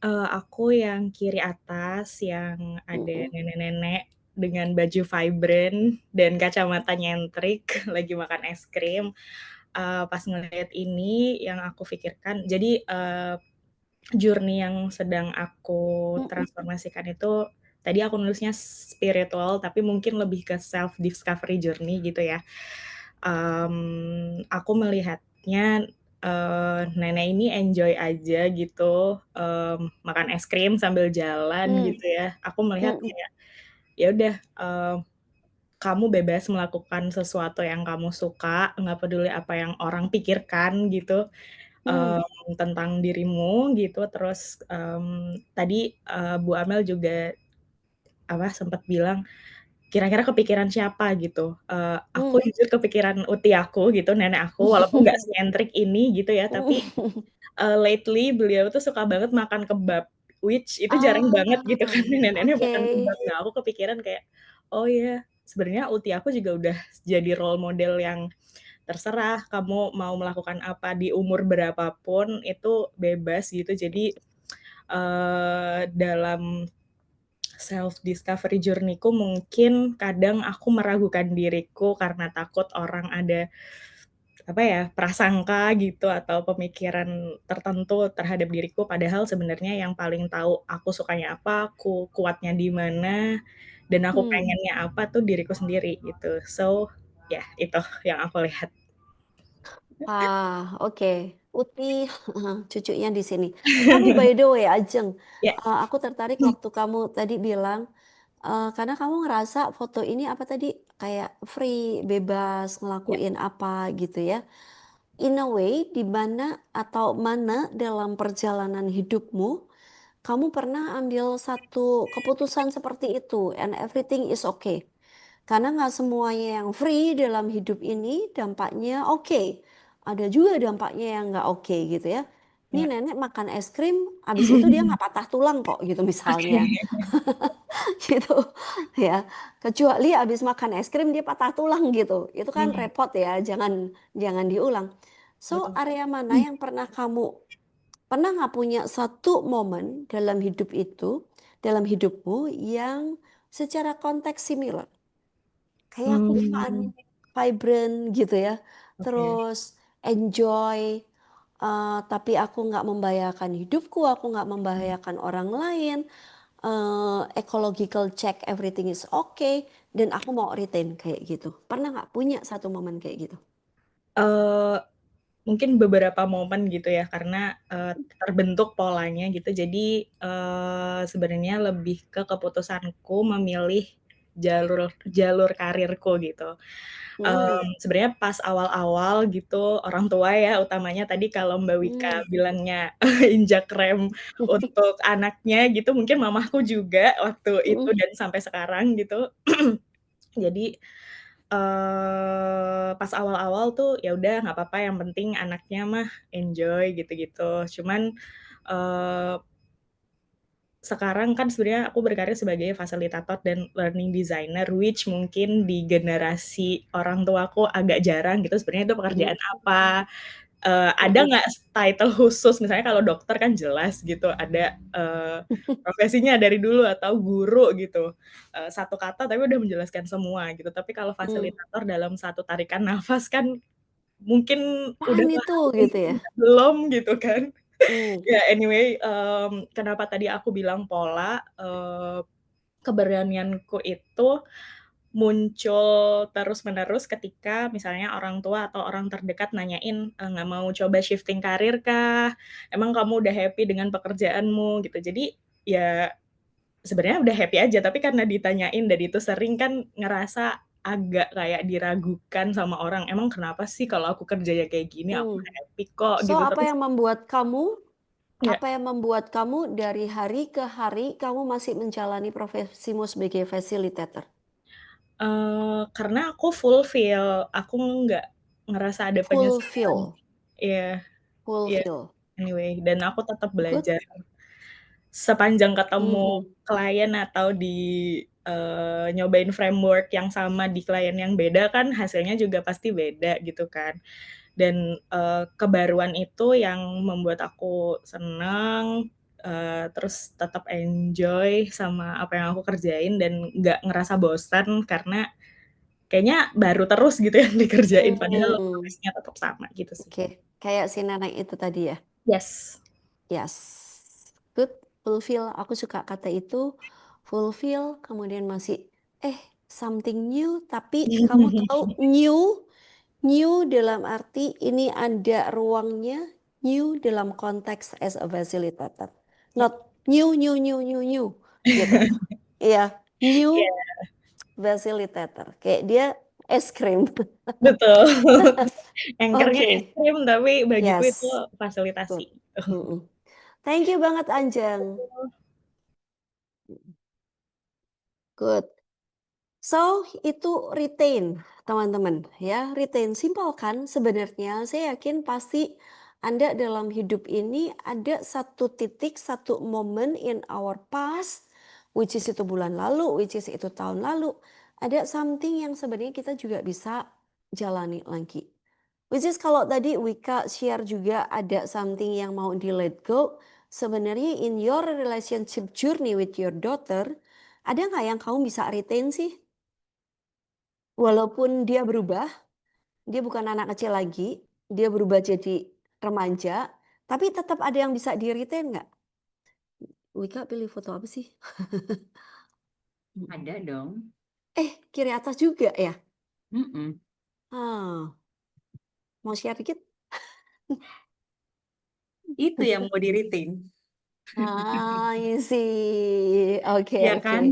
Aku yang kiri atas yang ada Mhm. nenek-nenek dengan baju vibrant dan kacamata nyentrik lagi makan es krim. Pas ngeliat ini yang aku pikirkan, jadi journey yang sedang aku Mhm. transformasikan itu tadi aku nulisnya spiritual tapi mungkin lebih ke self discovery journey gitu ya. Aku melihatnya nenek ini enjoy aja gitu, makan es krim sambil jalan Mmm, gitu ya. Aku melihat mhm, kayak, ya udah, kamu bebas melakukan sesuatu yang kamu suka, nggak peduli apa yang orang pikirkan gitu, mmm, tentang dirimu gitu. Terus, tadi, Bu Amel juga, apa, sempet bilang, kira-kira kepikiran siapa gitu, aku mmm. jujur kepikiran uti aku gitu, nenek aku, walaupun nggak senyentrik ini gitu ya, tapi lately beliau tuh suka banget makan kebab, which itu jarang Ah, banget gitu kan nenek-nenek oke. makan kebab. Nah, aku kepikiran kayak, oh ya, sebenarnya uti aku juga udah jadi role model yang terserah kamu mau melakukan apa di umur berapa pun itu bebas gitu. Jadi, dalam self discovery journey-ku mungkin kadang aku meragukan diriku karena takut orang ada apa ya, prasangka gitu atau pemikiran tertentu terhadap diriku, padahal sebenarnya yang paling tahu aku sukanya apa, aku kuatnya di mana, dan aku Mmm. pengennya apa tuh diriku sendiri gitu. So, ya itu yang aku lihat. Wah, oke. Uti cucunya di sini. Tapi by the way Ajeng, Ya, aku tertarik waktu kamu tadi bilang, karena kamu ngerasa foto ini apa tadi, kayak free, bebas ya, ngelakuin apa gitu ya. In a way di mana atau mana dalam perjalanan hidupmu, kamu pernah ambil satu keputusan seperti itu and everything is okay. Karena nggak semuanya yang free dalam hidup ini dampaknya oke. Ada juga dampaknya yang nggak oke gitu ya. Ini ya. nenek makan es krim, habis itu dia nggak patah tulang kok gitu Oke. misalnya. Gitu ya. Kecuali habis makan es krim dia patah tulang gitu. Itu kan Mmm, repot ya, jangan jangan diulang. So, betul. area mana yang pernah nggak punya satu momen dalam hidup itu, dalam hidupmu yang secara konteks similar? Kayak aku fun, Mmm, vibrant gitu ya, oke. terus enjoy, tapi aku nggak membahayakan hidupku, aku nggak membahayakan orang lain, ecological check everything is okay, dan aku mau retain kayak gitu. Pernah nggak punya satu momen kayak gitu? Eee, Mungkin beberapa momen gitu ya, karena, terbentuk polanya gitu. Jadi, sebenarnya lebih ke keputusanku memilih jalur jalur karirku gitu. Hmm, Sebenarnya pas awal-awal gitu, orang tua ya utamanya tadi kalau Mbak Wika hmm, bilangnya injak rem untuk anaknya gitu, mungkin mamaku juga waktu itu mhm, dan sampai sekarang gitu. Jadi, pas awal-awal tuh ya udah nggak apa-apa yang penting anaknya mah enjoy gitu-gitu. Cuman, eee, sekarang kan sebenarnya aku berkarir sebagai fasilitator dan learning designer, which mungkin di generasi orang tuaku agak jarang gitu sebenarnya itu mhm, pekerjaan apa, ada mhm. nggak title khusus, misalnya kalau dokter kan jelas gitu ada, profesinya dari dulu atau guru gitu, satu kata tapi udah menjelaskan semua gitu. Tapi kalau Mmm, fasilitator dalam satu tarikan nafas kan mungkin udah apaan itu tahu, gitu mungkin ya? belum gitu kan. Mmm, Ya anyway, kenapa tadi aku bilang pola, keberanianku itu muncul terus-menerus ketika misalnya orang tua atau orang terdekat nanyain, "Nggak mau coba shifting karir kah? Emang kamu udah happy dengan pekerjaanmu?" Gitu. Jadi, ya sebenarnya udah happy aja, tapi karena ditanyain dan itu sering kan ngerasa agak kayak diragukan sama orang, "Emang kenapa sih kalau aku kerjanya kayak gini, aku mmm. happy kok," So, gitu. apa Terus yang membuat kamu ya, dari hari ke hari kamu masih menjalani profesimu sebagai facilitator? Karena aku fulfill, aku nggak ngerasa ada penyesalan. Fulfill, Iya iya, fulfill. anyway, dan aku tetap Good. belajar. Sepanjang ketemu Mhm. klien atau nyobain framework yang sama di klien yang beda kan hasilnya juga pasti beda gitu kan. Dan, kebaruan itu yang membuat aku seneng, terus tetap enjoy sama apa yang aku kerjain dan nggak ngerasa bosan karena kayaknya baru terus gitu yang dikerjain padahal Mmm, prosesnya tetap sama gitu sih. oke. Kayak si nenek itu tadi ya? Yes. Yes. Good, fulfill, aku suka kata itu, fulfill, kemudian masih, something new, tapi kamu tahu new dalam arti ini ada ruangnya, new dalam konteks as a facilitator, Ya. not new, gitu. Iya, Iya, new facilitator, kayak dia es krim. betul. Anchor-nya es Oke, krim tapi bagiku itu yes, fasilitasi. good, mhm. Thank you banget Anjeng. Good. So, itu retain, teman-teman, ya. Retain, simpel kan sebenarnya. Saya yakin pasti Anda dalam hidup ini ada satu titik, satu momen in our past, which is itu bulan lalu, which is itu tahun lalu. Ada something yang sebenarnya kita juga bisa jalani lagi. Which is kalau tadi Wika share juga ada something yang mau di let go. Sebenarnya in your relationship journey with your daughter, ada nggak yang kamu bisa retain sih? Walaupun dia berubah, dia bukan anak kecil lagi, dia berubah jadi remaja, tapi tetap ada yang bisa di-retain nggak? Wika pilih foto apa sih? Ada dong. Kiri atas juga ya? Mm-mm. Ah, mau share dikit? Itu yang mau di-retain. I see. Oke, Ya oke. kan?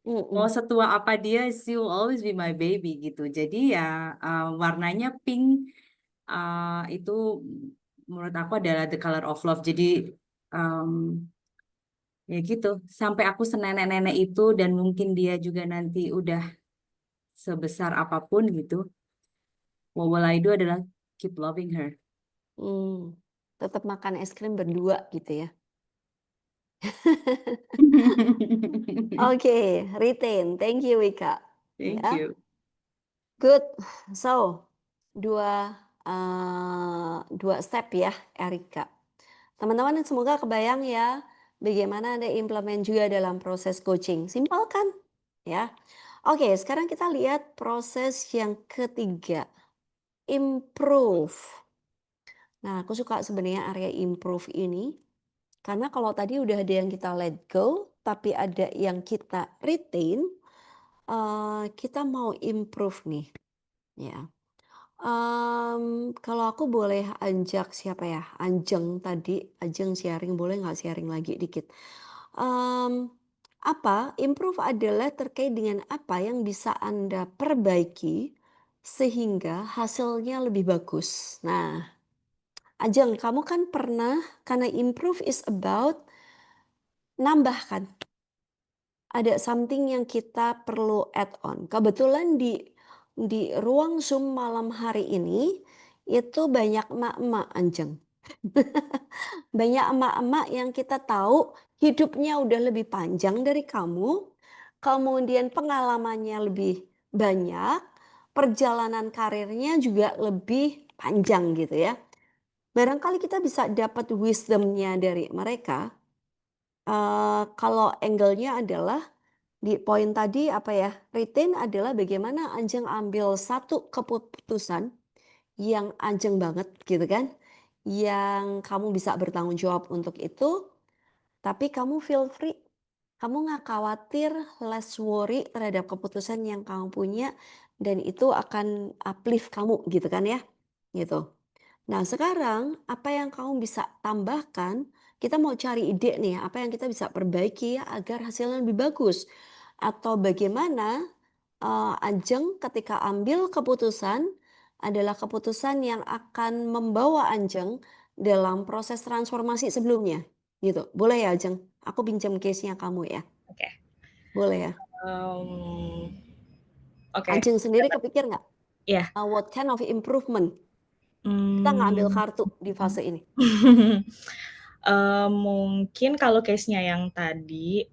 Mau Mhm. setua apa dia, she will always be my baby gitu. Jadi ya warnanya pink itu menurut aku adalah the color of love. Jadi um, ya gitu. Sampai aku senenek-nenek itu dan mungkin dia juga nanti udah sebesar apapun gitu. What will I do adalah keep loving her. Mmm, tetap makan es krim berdua gitu ya? Oke, retain. Thank you Wika, Thank ya. you. Good. So, dua step ya, Erika. Teman-teman semoga kebayang ya, bagaimana Anda implement juga dalam proses coaching. Simpel kan? Ya. Oke, sekarang kita lihat proses yang ketiga, improve. Nah, aku suka sebenarnya area improve ini, karena kalau tadi udah ada yang kita let go, tapi ada yang kita retain, kita mau improve nih, ya. Kalau aku boleh ajak siapa ya, Ajeng sharing, boleh nggak sharing lagi dikit? Improve adalah terkait dengan apa yang bisa Anda perbaiki sehingga hasilnya lebih bagus. Nah, Ajeng, kamu kan pernah, karena improve is about nambahkan. Ada something yang kita perlu add on. Kebetulan di ruang Zoom malam hari ini, itu banyak emak-emak, Anjeng. Banyak emak-emak yang kita tahu hidupnya udah lebih panjang dari kamu, kemudian pengalamannya lebih banyak, perjalanan karirnya juga lebih panjang gitu ya. Barangkali kita bisa dapat wisdom-nya dari mereka, kalau angle-nya adalah di poin tadi apa ya, retain adalah bagaimana Anjeng ambil satu keputusan yang Anjeng banget gitu kan, yang kamu bisa bertanggung jawab untuk itu, tapi kamu feel free, kamu nggak khawatir, less worry terhadap keputusan yang kamu punya dan itu akan uplift kamu gitu kan ya, gitu. Nah sekarang apa yang kamu bisa tambahkan, kita mau cari ide nih apa yang kita bisa perbaiki ya agar hasilnya lebih bagus. Atau bagaimana, Ajeng ketika ambil keputusan, adalah keputusan yang akan membawa Ajeng dalam proses transformasi sebelumnya, gitu. Boleh ya Ajeng? Aku pinjam case-nya kamu ya? Oke. Boleh ya? Mmm Oke. Ajeng sendiri kepikir nggak? Iya. What kind of improvement? Kita nggak ambil kartu di fase ini. Mungkin kalau case-nya yang tadi,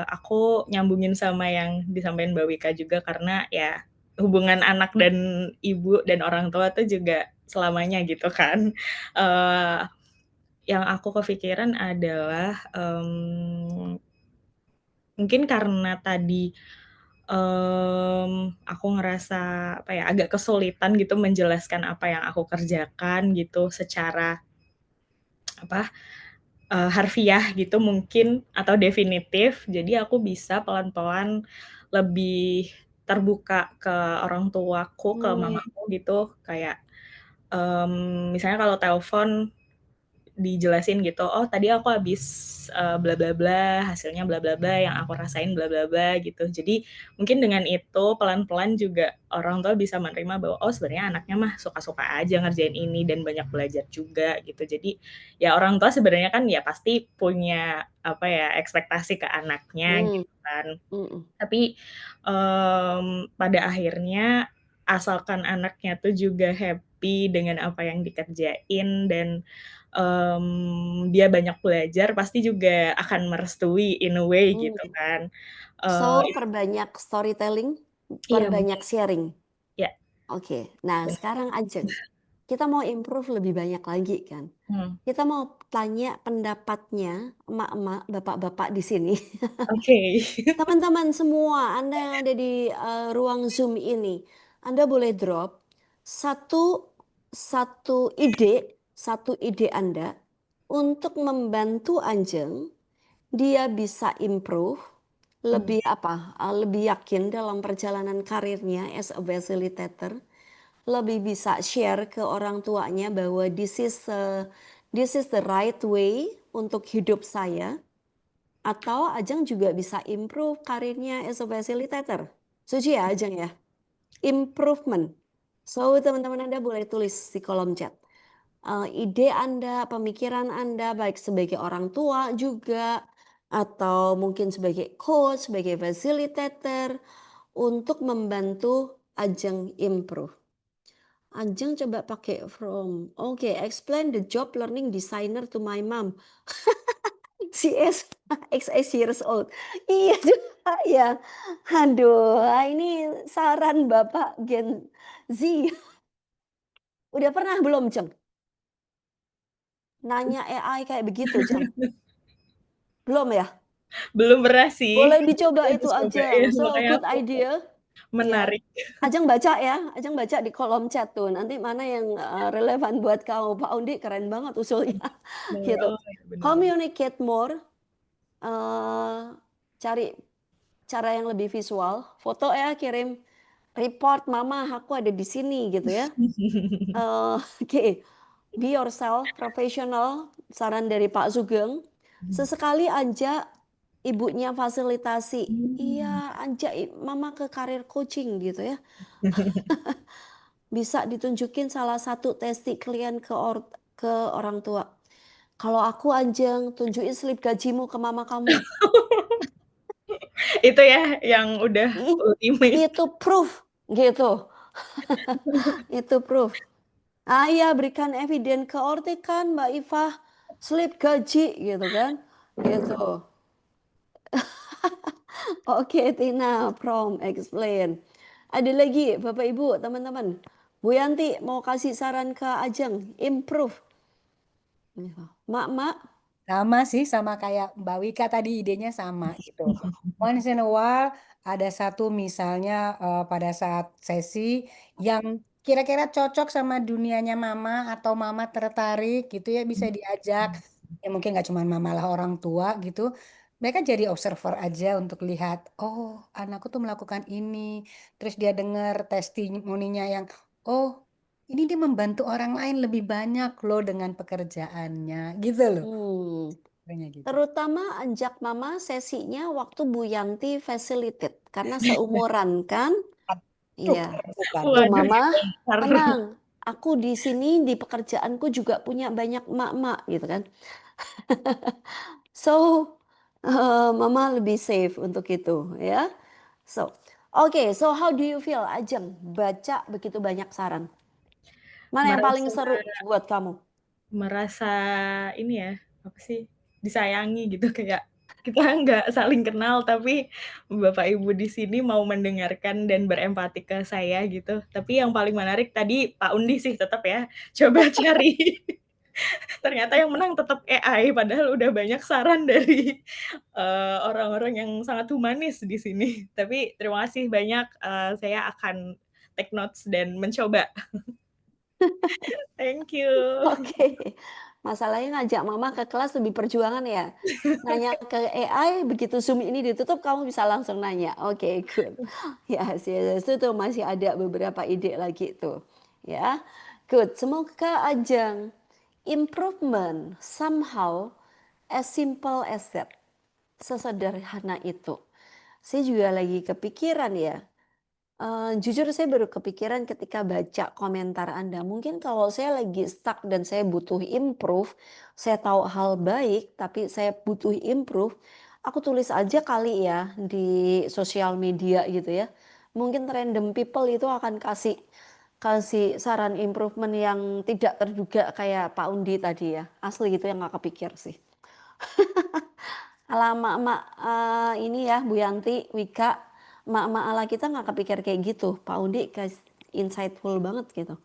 aku nyambungin sama yang disampaikan Mbak Wika juga karena ya hubungan anak dan ibu dan orang tua tuh juga selamanya gitu kan. Eee, yang aku kepikiran adalah, mungkin karena tadi, aku ngerasa apa ya, agak kesulitan gitu menjelaskan apa yang aku kerjakan gitu secara apa, harfiah gitu mungkin atau definitif. Jadi aku bisa pelan-pelan lebih terbuka ke orang tuaku, ke mamaku gitu, kayak, misalnya kalau telepon dijelasin gitu, "Oh tadi aku habis, bla bla bla, hasilnya bla bla bla, yang aku rasain bla bla bla," gitu. Jadi mungkin dengan itu pelan-pelan juga orang tua bisa menerima bahwa, oh sebenarnya anaknya mah suka-suka aja ngerjain ini dan banyak belajar juga gitu. Jadi ya orang tua sebenarnya kan ya pasti punya apa ya, ekspektasi ke anaknya Hmm, gitu kan. mm-mm. Tapi, pada akhirnya asalkan anaknya tuh juga happy dengan apa yang dikerjain dan, dia banyak belajar pasti juga akan merestui in a way Hmm. gitu kan. So, Eee, perbanyak storytelling, iya perbanyak mungkin sharing. ya, Oke, nah bener. sekarang Ajeng, kita mau improve lebih banyak lagi kan? Mhm, Kita mau tanya pendapatnya emak-emak, bapak-bapak di sini. oke. Teman-teman semua, Anda yang ada di ruang Zoom ini, Anda boleh drop satu satu ide Anda untuk membantu Ajeng, dia bisa improve, Mmm, lebih apa, lebih yakin dalam perjalanan karirnya as a facilitator, lebih bisa share ke orang tuanya bahwa this is the right way untuk hidup saya. Atau Ajeng juga bisa improve karirnya as a facilitator. Setuju ya Ajeng ya? Improvement. So teman-teman Anda boleh tulis di kolom chat. Ide Anda, pemikiran Anda baik sebagai orang tua juga atau mungkin sebagai coach, sebagai facilitator untuk membantu Ajeng improve. Ajeng coba pakai from. Oke, explain the job learning designer to my mom. She is XX years old. Iya juga ya. Aduh, ini saran Bapak Gen Z. Udah pernah belum, Jeng? Nanya AI kayak begitu, Jeng? Belum ya? belum pernah sih, Boleh dicoba itu harus coba ya, Ajeng. So, makanya good aku kayak idea. Ya. menarik. Ajeng baca ya, Ajeng baca di kolom chat tuh. Nanti mana yang relevan buat kamu. Pak Undi keren banget usulnya. Bener, Gitu. oh ya bener bener. Communicate more. eh Cari cara yang lebih visual. Foto ya, kirim report, "Mama, aku ada di sini," gitu ya. Oke, be yourself, professional, saran dari Pak Sugeng. Sesekali ajak ibunya fasilitasi. Mmm. Iya, ajak mama ke karir coaching gitu ya. Bisa ditunjukin salah satu testi klien ke orang tua. Kalau aku Anjeng, tunjukin slip gajimu ke mama kamu. Itu ya yang udah Ih, ultimate. itu proof gitu. Itu proof. Ah, iya berikan eviden ke Orti kan Mbak Ifah, slip gaji gitu kan, gitu. Oke Tina, from explain. Ada lagi Bapak Ibu, teman-teman. Bu Yanti mau kasih saran ke Ajeng, improve. Mak-mak, Sama sih, sama kayak Mbak Wika tadi idenya sama gitu. Once in a while ada satu misalnya pada saat sesi yang kira-kira cocok sama dunianya mama atau mama tertarik gitu ya bisa diajak. Ya mungkin nggak cuma mama lah orang tua gitu. Mereka jadi observer aja untuk lihat, oh anakku tuh melakukan ini. Terus dia dengar testimoninya yang, oh ini dia membantu orang lain lebih banyak loh dengan pekerjaannya gitu loh. Kayaknya gitu. terutama ajak mama sesinya waktu Bu Yanti facilitate, karena seumuran kan. Aduh, Iya. bukan. Tuh Waduh mama, dibongkar. tenang. Aku di sini di pekerjaanku juga punya banyak emak-emak gitu kan. So, mama lebih safe untuk itu ya. So, Oke, so how do you feel, Ajeng, baca begitu banyak saran? Mana yang paling Merasa seru buat kamu? merasa ini ya, apa sih, disayangi gitu, kayak kita nggak saling kenal, tapi Bapak Ibu di sini mau mendengarkan dan berempati ke saya gitu. Tapi yang paling menarik tadi Pak Undi sih tetap ya, coba cari ternyata yang menang tetap AI, padahal udah banyak saran dari, orang-orang yang sangat humanis di sini. Tapi terima kasih banyak, saya akan take notes dan mencoba. Thank you. Oke, masalahnya ngajak mama ke kelas lebih perjuangan ya. Nanya ke AI, begitu Zoom ini ditutup kamu bisa langsung nanya. Oke, good. Yes, yes, itu tuh masih ada beberapa ide lagi tuh. Ya, good. Semoga Ajeng improvement somehow as simple as that. Sesederhana itu. Saya juga lagi kepikiran ya. Jujur saya baru kepikiran ketika baca komentar Anda. Mungkin kalau saya lagi stuck dan saya butuh improve, saya tahu hal baik tapi saya butuh improve, aku tulis aja kali ya di sosial media gitu ya. Mungkin random people itu akan kasih kasih saran improvement yang tidak terduga kayak Pak Undi tadi ya. Asli gitu yang nggak kepikir sih. Ala emak-emak, ini ya Bu Yanti, Wika, emak-emak ala kita nggak kepikir kayak gitu. Pak Undi insightful banget gitu.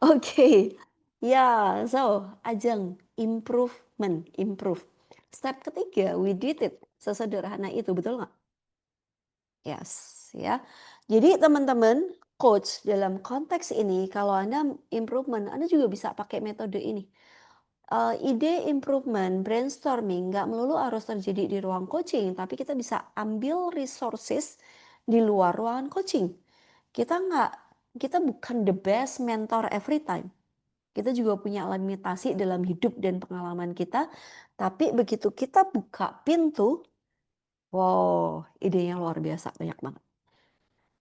Oke, ya, so Ajeng, improvement, improve. Step ketiga, we did it. Sesederhana itu, betul nggak? Yes, ya. Jadi teman-teman, coach dalam konteks ini, kalau Anda improvement, Anda juga bisa pakai metode ini. Ide improvement, brainstorming nggak melulu harus terjadi di ruang coaching, tapi kita bisa ambil resources di luar ruangan coaching. Kita bukan the best mentor every time. Kita juga punya limitasi dalam hidup dan pengalaman kita. Tapi begitu kita buka pintu, wow, idenya luar biasa, banyak banget.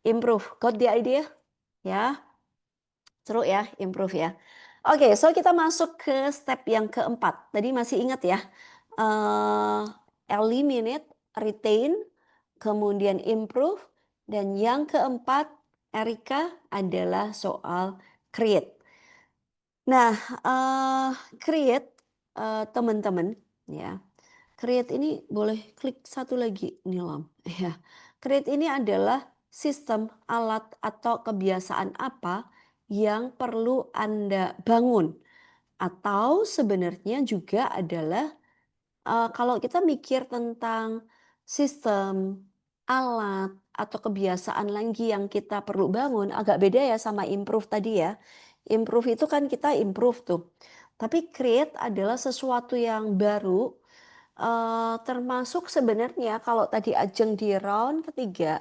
Improve, got the idea? Ya, seru ya, improve ya. Oke, so kita masuk ke step yang keempat. Tadi masih ingat ya? Eliminate, retain, kemudian improve, dan yang keempat, Erika, adalah soal create. Nah, create, teman-teman, ya. Create ini boleh klik satu lagi, Nilam. Ya, create ini adalah sistem, alat, atau kebiasaan apa yang perlu Anda bangun. Atau sebenarnya juga adalah kalau kita mikir tentang sistem, alat, atau kebiasaan lagi yang kita perlu bangun, agak beda ya sama improve tadi ya. Improve itu kan kita improve tuh. Tapi create adalah sesuatu yang baru, termasuk sebenarnya kalau tadi Ajeng di round ketiga,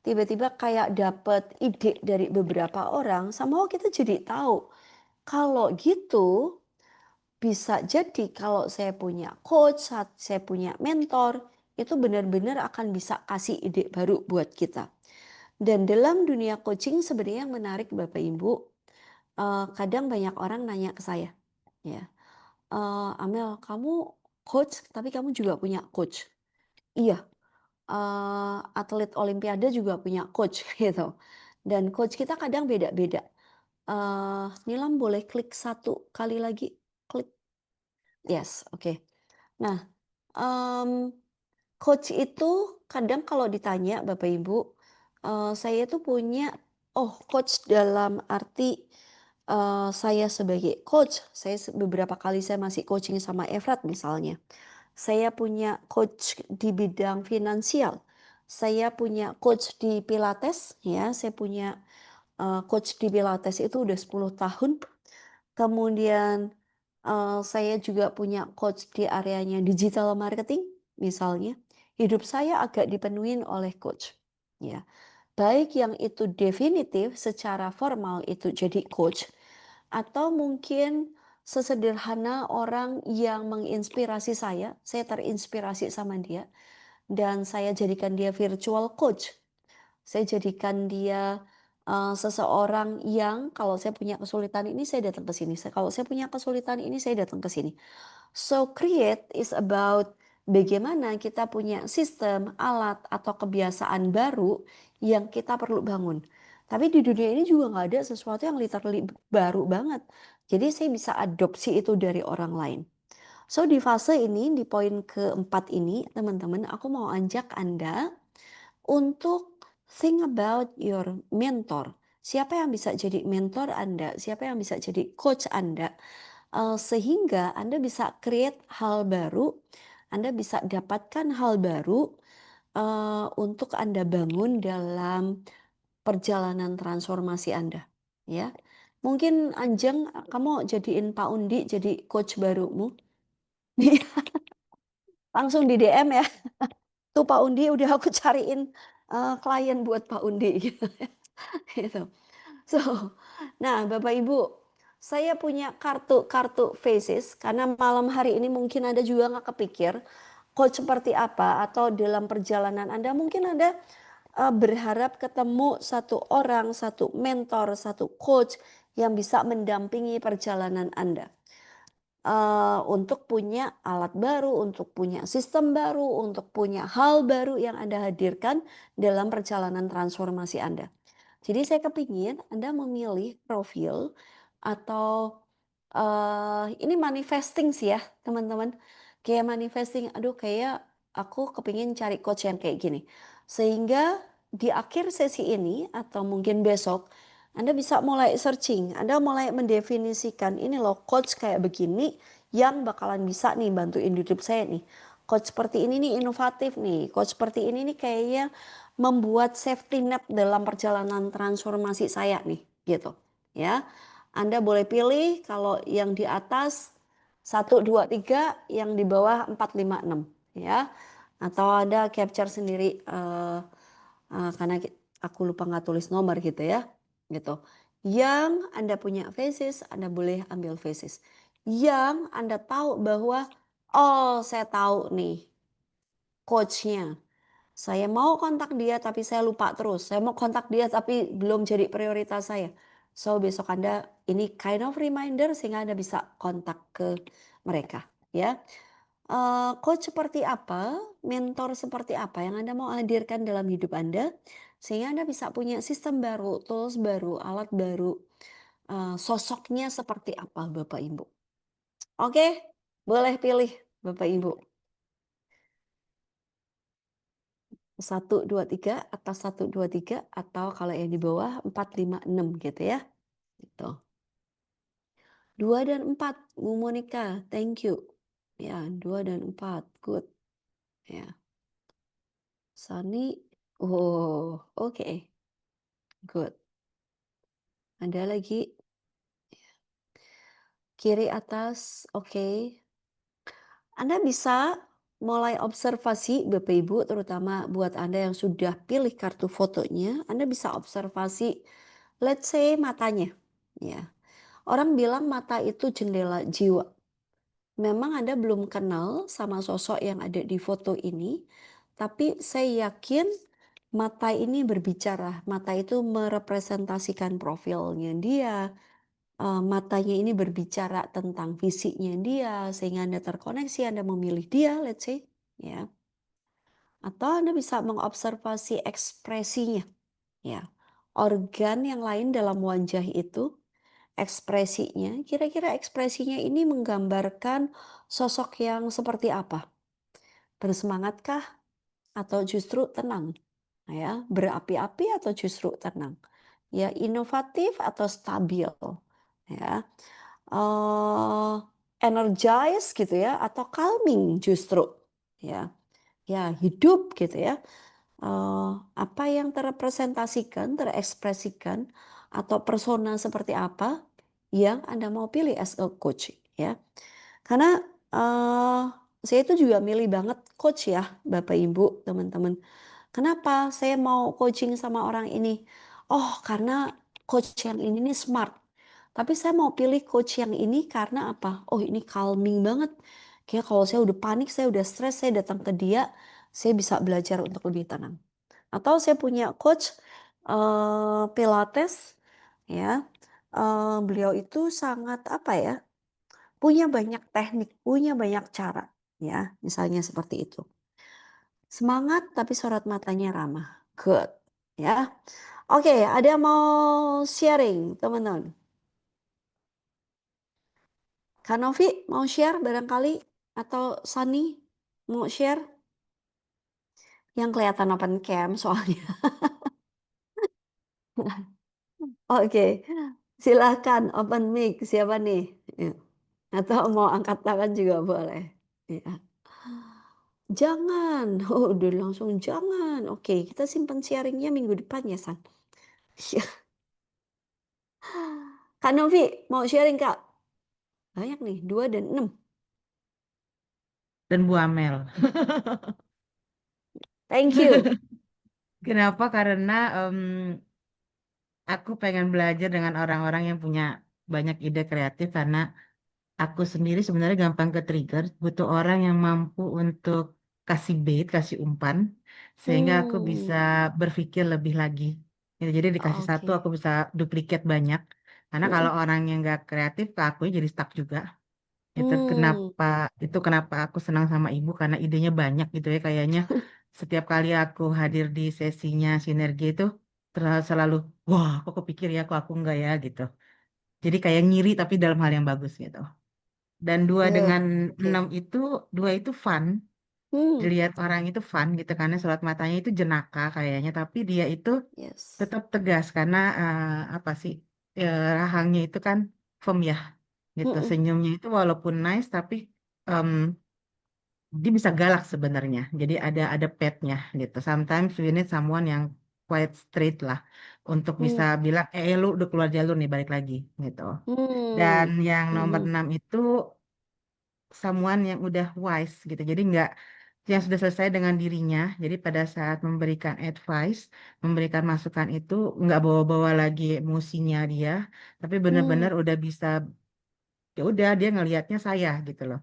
tiba-tiba kayak dapet ide dari beberapa orang, somehow kita jadi tahu, kalau gitu bisa jadi kalau saya punya coach, saya punya mentor, itu benar-benar akan bisa kasih ide baru buat kita. Dan dalam dunia coaching sebenarnya yang menarik Bapak Ibu, kadang banyak orang nanya ke saya, ya, Amel, kamu coach tapi kamu juga punya coach. Iya, atlet olimpiade juga punya coach gitu. Dan coach kita kadang beda-beda. Nilam boleh klik satu kali lagi? Klik. Yes, oke. Nah, mmm, coach itu kadang kalau ditanya Bapak Ibu, saya tuh punya coach dalam arti, saya sebagai coach, beberapa kali saya masih coaching sama Efrat misalnya. Saya punya coach di bidang finansial, saya punya coach di pilates ya, saya punya, coach di pilates itu udah 10 tahun. Kemudian, saya juga punya coach di areanya digital marketing misalnya. Hidup saya agak dipenuhin oleh coach, ya. Baik yang itu definitif secara formal itu jadi coach, atau mungkin sesederhana orang yang menginspirasi saya terinspirasi sama dia, dan saya jadikan dia virtual coach. Saya jadikan dia, seseorang yang kalau saya punya kesulitan ini saya datang ke sini, kalau saya punya kesulitan ini saya datang ke sini. So create is about bagaimana kita punya sistem, alat, atau kebiasaan baru yang kita perlu bangun. Tapi di dunia ini juga nggak ada sesuatu yang literally baru banget. Jadi saya bisa adopsi itu dari orang lain. So di fase ini, di poin keempat ini, teman-teman, aku mau ajak Anda untuk think about your mentor. Siapa yang bisa jadi mentor Anda? Siapa yang bisa jadi coach Anda? Sehingga Anda bisa create hal baru, Anda bisa dapatkan hal baru untuk Anda bangun dalam perjalanan transformasi Anda, ya. Mungkin Anjeng, kamu jadiin Pak Undi jadi coach barumu. Langsung di DM ya. Tuh Pak Undi udah aku cariin klien buat Pak Undi gitu. Gitu. So, nah Bapak Ibu, saya punya kartu faces karena malam hari ini mungkin Anda juga nggak kepikir coach seperti apa, atau dalam perjalanan Anda mungkin Anda berharap ketemu satu orang, satu mentor, satu coach yang bisa mendampingi perjalanan Anda. Untuk punya alat baru, untuk punya sistem baru, untuk punya hal baru yang Anda hadirkan dalam perjalanan transformasi Anda. Jadi saya kepingin Anda memilih profil atau ini manifesting sih ya teman-teman. Kayak manifesting, aduh kayak aku kepingin cari coach yang kayak gini. Sehingga di akhir sesi ini atau mungkin besok Anda bisa mulai searching, Anda mulai mendefinisikan ini loh coach kayak begini yang bakalan bisa nih bantuin hidup saya nih. Coach seperti ini nih inovatif nih, coach seperti ini nih kayaknya membuat safety net dalam perjalanan transformasi saya nih, gitu. Ya, Anda boleh pilih kalau yang di atas 1, 2, 3, yang di bawah 4, 5, 6, ya. Atau Anda capture sendiri karena aku lupa nggak tulis nomor gitu ya, gitu. Yang Anda punya faces, Anda boleh ambil faces. Yang Anda tahu bahwa, oh saya tahu nih coachnya. Saya mau kontak dia tapi saya lupa terus. Saya mau kontak dia tapi belum jadi prioritas saya. So besok Anda ini kind of reminder sehingga Anda bisa kontak ke mereka, ya. Coach seperti apa, mentor seperti apa yang Anda mau hadirkan dalam hidup Anda, sehingga Anda bisa punya sistem baru, tools baru, alat baru, sosoknya seperti apa Bapak Ibu. Oke, boleh pilih Bapak Ibu. 1, 2, 3, atas 1, 2, 3, atau kalau yang di bawah 4, 5, 6 gitu ya. Gitu. 2 dan 4, Bu Monica, thank you. Ya, 2 dan 4, good. Ya. Sunny, oh oke, good. Ada lagi? Kiri atas, oke. Anda bisa mulai observasi Bapak Ibu, terutama buat Anda yang sudah pilih kartu fotonya, Anda bisa observasi, let's say matanya. Ya. Orang bilang mata itu jendela jiwa. Memang Anda belum kenal sama sosok yang ada di foto ini, tapi saya yakin mata ini berbicara. Mata itu merepresentasikan profilnya dia. Matanya ini berbicara tentang fisiknya dia, sehingga Anda terkoneksi, Anda memilih dia, let's say, ya. Atau Anda bisa mengobservasi ekspresinya, ya. Organ yang lain dalam wajah itu, ekspresinya, kira-kira ekspresinya ini menggambarkan sosok yang seperti apa? Bersemangatkah atau justru tenang? Ya, berapi-api atau justru tenang? Ya, inovatif atau stabil? Ya, energize gitu ya atau calming justru? Ya, ya hidup gitu ya. Apa yang terrepresentasikan, terekspresikan atau persona seperti apa yang Anda mau pilih as a coach ya. Karena saya itu juga milih banget coach ya Bapak Ibu, teman-teman. Kenapa saya mau coaching sama orang ini? Oh, karena coach yang ini nih smart. Tapi saya mau pilih coach yang ini karena apa? Oh, ini calming banget. Kayak kalau saya udah panik, saya udah stres, saya datang ke dia, saya bisa belajar untuk lebih tenang. Atau saya punya coach Pilates, ya. Beliau itu sangat apa ya? Punya banyak teknik, punya banyak cara. ya, misalnya seperti itu. Semangat tapi sorot matanya ramah. Good, ya. Oke, ada yang mau sharing, teman-teman? Kak Novi mau share barangkali? Atau Sani mau share? Yang kelihatan open cam soalnya. Oke, silakan open mic. Siapa nih? Ya. Atau mau angkat tangan juga boleh. Ya. Jangan. Oh, udah langsung jangan. Oke, kita simpan sharingnya minggu depan ya, San. Ya. Kak Novi mau sharing, Kak? Banyak nih, 2 dan 6. Dan Bu Amel. Thank you. Kenapa? Karena aku pengen belajar dengan orang-orang yang punya banyak ide kreatif karena aku sendiri sebenarnya gampang ke trigger, butuh orang yang mampu untuk kasih bait, kasih umpan, sehingga aku bisa Hmm, berpikir lebih lagi. Gitu. Jadi dikasih satu, oke. aku bisa duplikat banyak. Karena kalau Mm-mm. orang yang nggak kreatif, ke aku jadi stuck juga. Hmm, Itu kenapa aku senang sama ibu karena idenya banyak gitu ya. Kayaknya setiap kali aku hadir di sesinya sinergi itu selalu, wah, kok kepikir ya, kok aku enggak ya gitu. Jadi kayak ngiri tapi dalam hal yang bagus gitu. Dan good. dengan Oke. dua itu fun, Hmm, dilihat orang itu fun gitu karena sorot matanya itu jenaka kayaknya, tapi dia itu yes. tetap tegas karena apa sih, rahangnya itu kan firm ya gitu, Mm-mm. senyumnya itu walaupun nice tapi em, dia bisa galak sebenarnya, jadi ada petnya gitu. Sometimes we need someone yang quite straight lah untuk bisa Hmm, bilang, lu udah keluar jalur nih, balik lagi gitu. Dan hmm, yang nomor mhm, 6 itu someone yang udah wise gitu. Jadi nggak yang sudah selesai dengan dirinya. Jadi pada saat memberikan advice, memberikan masukan itu nggak bawa-bawa lagi emosinya dia, tapi benar-benar hmm, udah bisa, ya udah dia ngelihatnya saya gitu loh.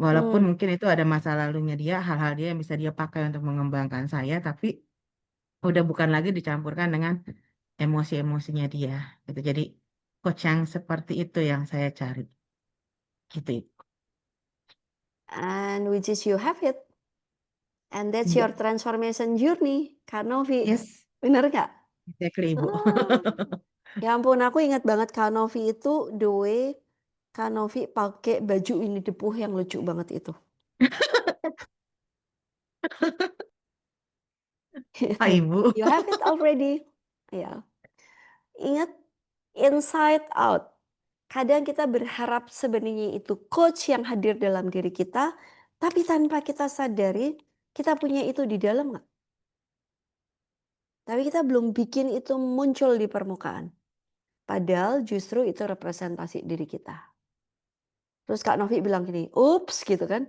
Walaupun hmm. mungkin itu ada masa lalunya dia, hal-hal dia yang bisa dia pakai untuk mengembangkan saya, tapi udah bukan lagi dicampurkan dengan emosi-emosinya dia gitu. Jadi coach yang seperti itu yang saya cari gitu. And which is you have it. And that's Iya, your transformation journey, Kak Novi. yes, Bener nggak? exactly Ibu. Ah, ya ampun, aku ingat banget Kak Novi itu the way Kak Novi pakai baju ini Depuh yang lucu banget itu. Pak Ibu. You have it already. Ya, ingat inside out. Kadang kita berharap sebenarnya itu coach yang hadir dalam diri kita, tapi tanpa kita sadari, kita punya itu di dalam nggak? Tapi kita belum bikin itu muncul di permukaan. Padahal justru itu representasi diri kita. Terus Kak Novi bilang gini, "Ups," gitu kan.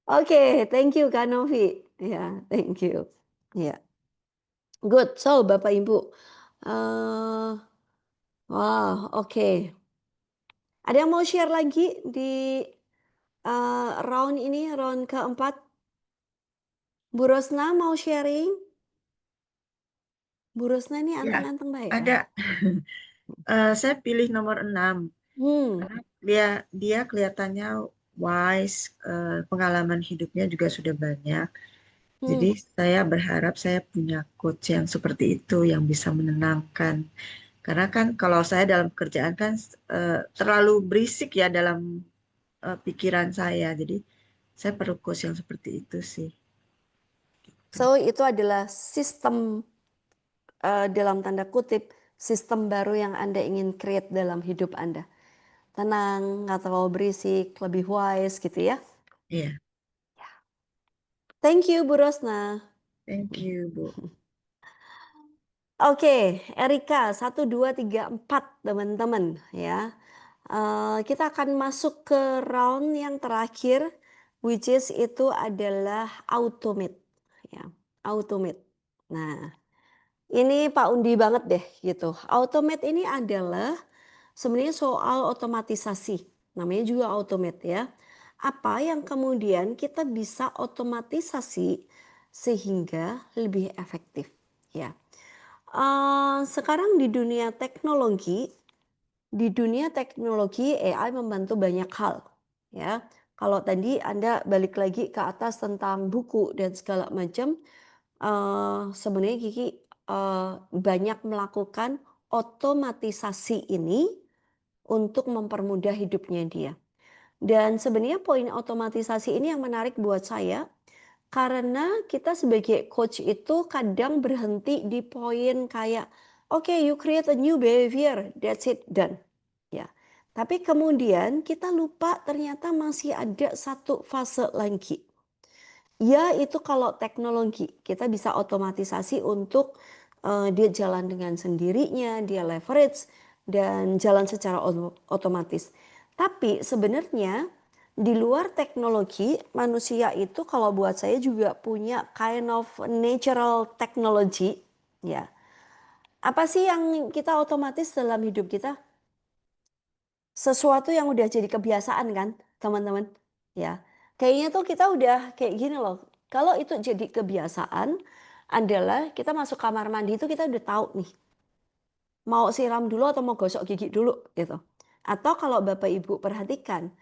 Oke, thank you Kak Novi. Ya, thank you. Ya, good. So, Bapak Ibu, eh wah, oke. Ada yang mau share lagi di round ini, round keempat? Bu Rosna mau sharing? Bu Rosna ini Ya, anteng-anteng baik ya? ada. Saya pilih nomor 6 Hmm, karena dia kelihatannya wise, pengalaman hidupnya juga sudah banyak. Jadi hmm. saya berharap saya punya coach yang seperti itu yang bisa menenangkan. Karena kan kalau saya dalam pekerjaan kan terlalu berisik ya dalam pikiran saya. Jadi saya perlu coach yang seperti itu sih. So, itu adalah sistem dalam tanda kutip, sistem baru yang Anda ingin create dalam hidup Anda. Tenang, nggak terlalu berisik, lebih wise gitu ya. Iya, Thank you Bu Rosna. thank you, Bu. Oke, Erika, 1, 2, 3, 4 teman-teman ya. Kita akan masuk ke round yang terakhir, which is itu adalah automate. Ya, automate. Nah, ini Pak Undi banget deh gitu. Automate ini adalah sebenarnya soal otomatisasi. Namanya juga automate ya. Apa yang kemudian kita bisa otomatisasi sehingga lebih efektif ya. Sekarang di dunia teknologi AI membantu banyak hal. ya. Kalau tadi Anda balik lagi ke atas tentang buku dan segala macam, sebenarnya Kiki banyak melakukan otomatisasi ini untuk mempermudah hidupnya dia. Dan sebenarnya poin otomatisasi ini yang menarik buat saya, karena kita sebagai coach itu kadang berhenti di poin kayak, oke, you create a new behavior, that's it, done. Ya. Tapi kemudian kita lupa ternyata masih ada satu fase lagi. Ya, itu kalau teknologi kita bisa otomatisasi untuk dia jalan dengan sendirinya, dia leverage dan jalan secara otomatis. Tapi sebenarnya di luar teknologi, manusia itu kalau buat saya juga punya kind of natural technology, ya. Apa sih yang kita otomatis dalam hidup kita? Sesuatu yang udah jadi kebiasaan kan, teman-teman? Ya. Kayaknya tuh kita udah kayak gini loh. Kalau itu jadi kebiasaan adalah kita masuk kamar mandi itu kita udah tahu nih. Mau siram dulu atau mau gosok gigi dulu gitu. Atau kalau Bapak Ibu perhatikan,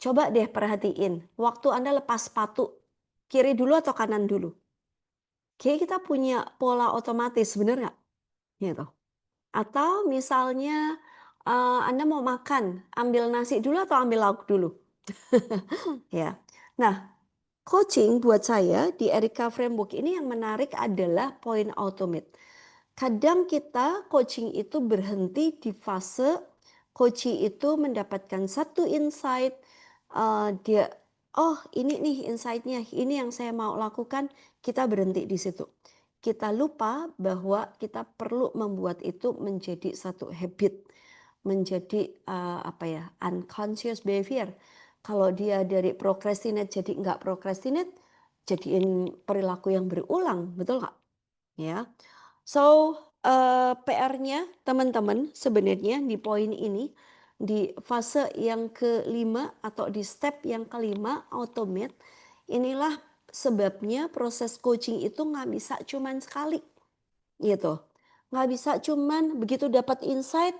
coba deh perhatiin waktu Anda lepas sepatu, kiri dulu atau kanan dulu. Kayak kita punya pola otomatis, bener nggak? Gitu. Atau misalnya Anda mau makan, ambil nasi dulu atau ambil lauk dulu? Ya. Nah, coaching buat saya di Erika Framework ini yang menarik adalah point automate. Kadang kita coaching itu berhenti di fase coaching itu mendapatkan satu insight, dia, oh ini nih insight-nya, ini yang saya mau lakukan, kita berhenti di situ. Kita lupa bahwa kita perlu membuat itu menjadi satu habit, menjadi unconscious behavior. Kalau dia dari procrastinate jadi nggak procrastinate, jadiin perilaku yang berulang, betul nggak? Ya. So, PR-nya teman-teman sebenarnya di poin ini, di fase yang kelima atau di step yang kelima, automate, inilah sebabnya proses coaching itu nggak bisa cuman sekali, gitu. Nggak bisa cuman begitu dapat insight,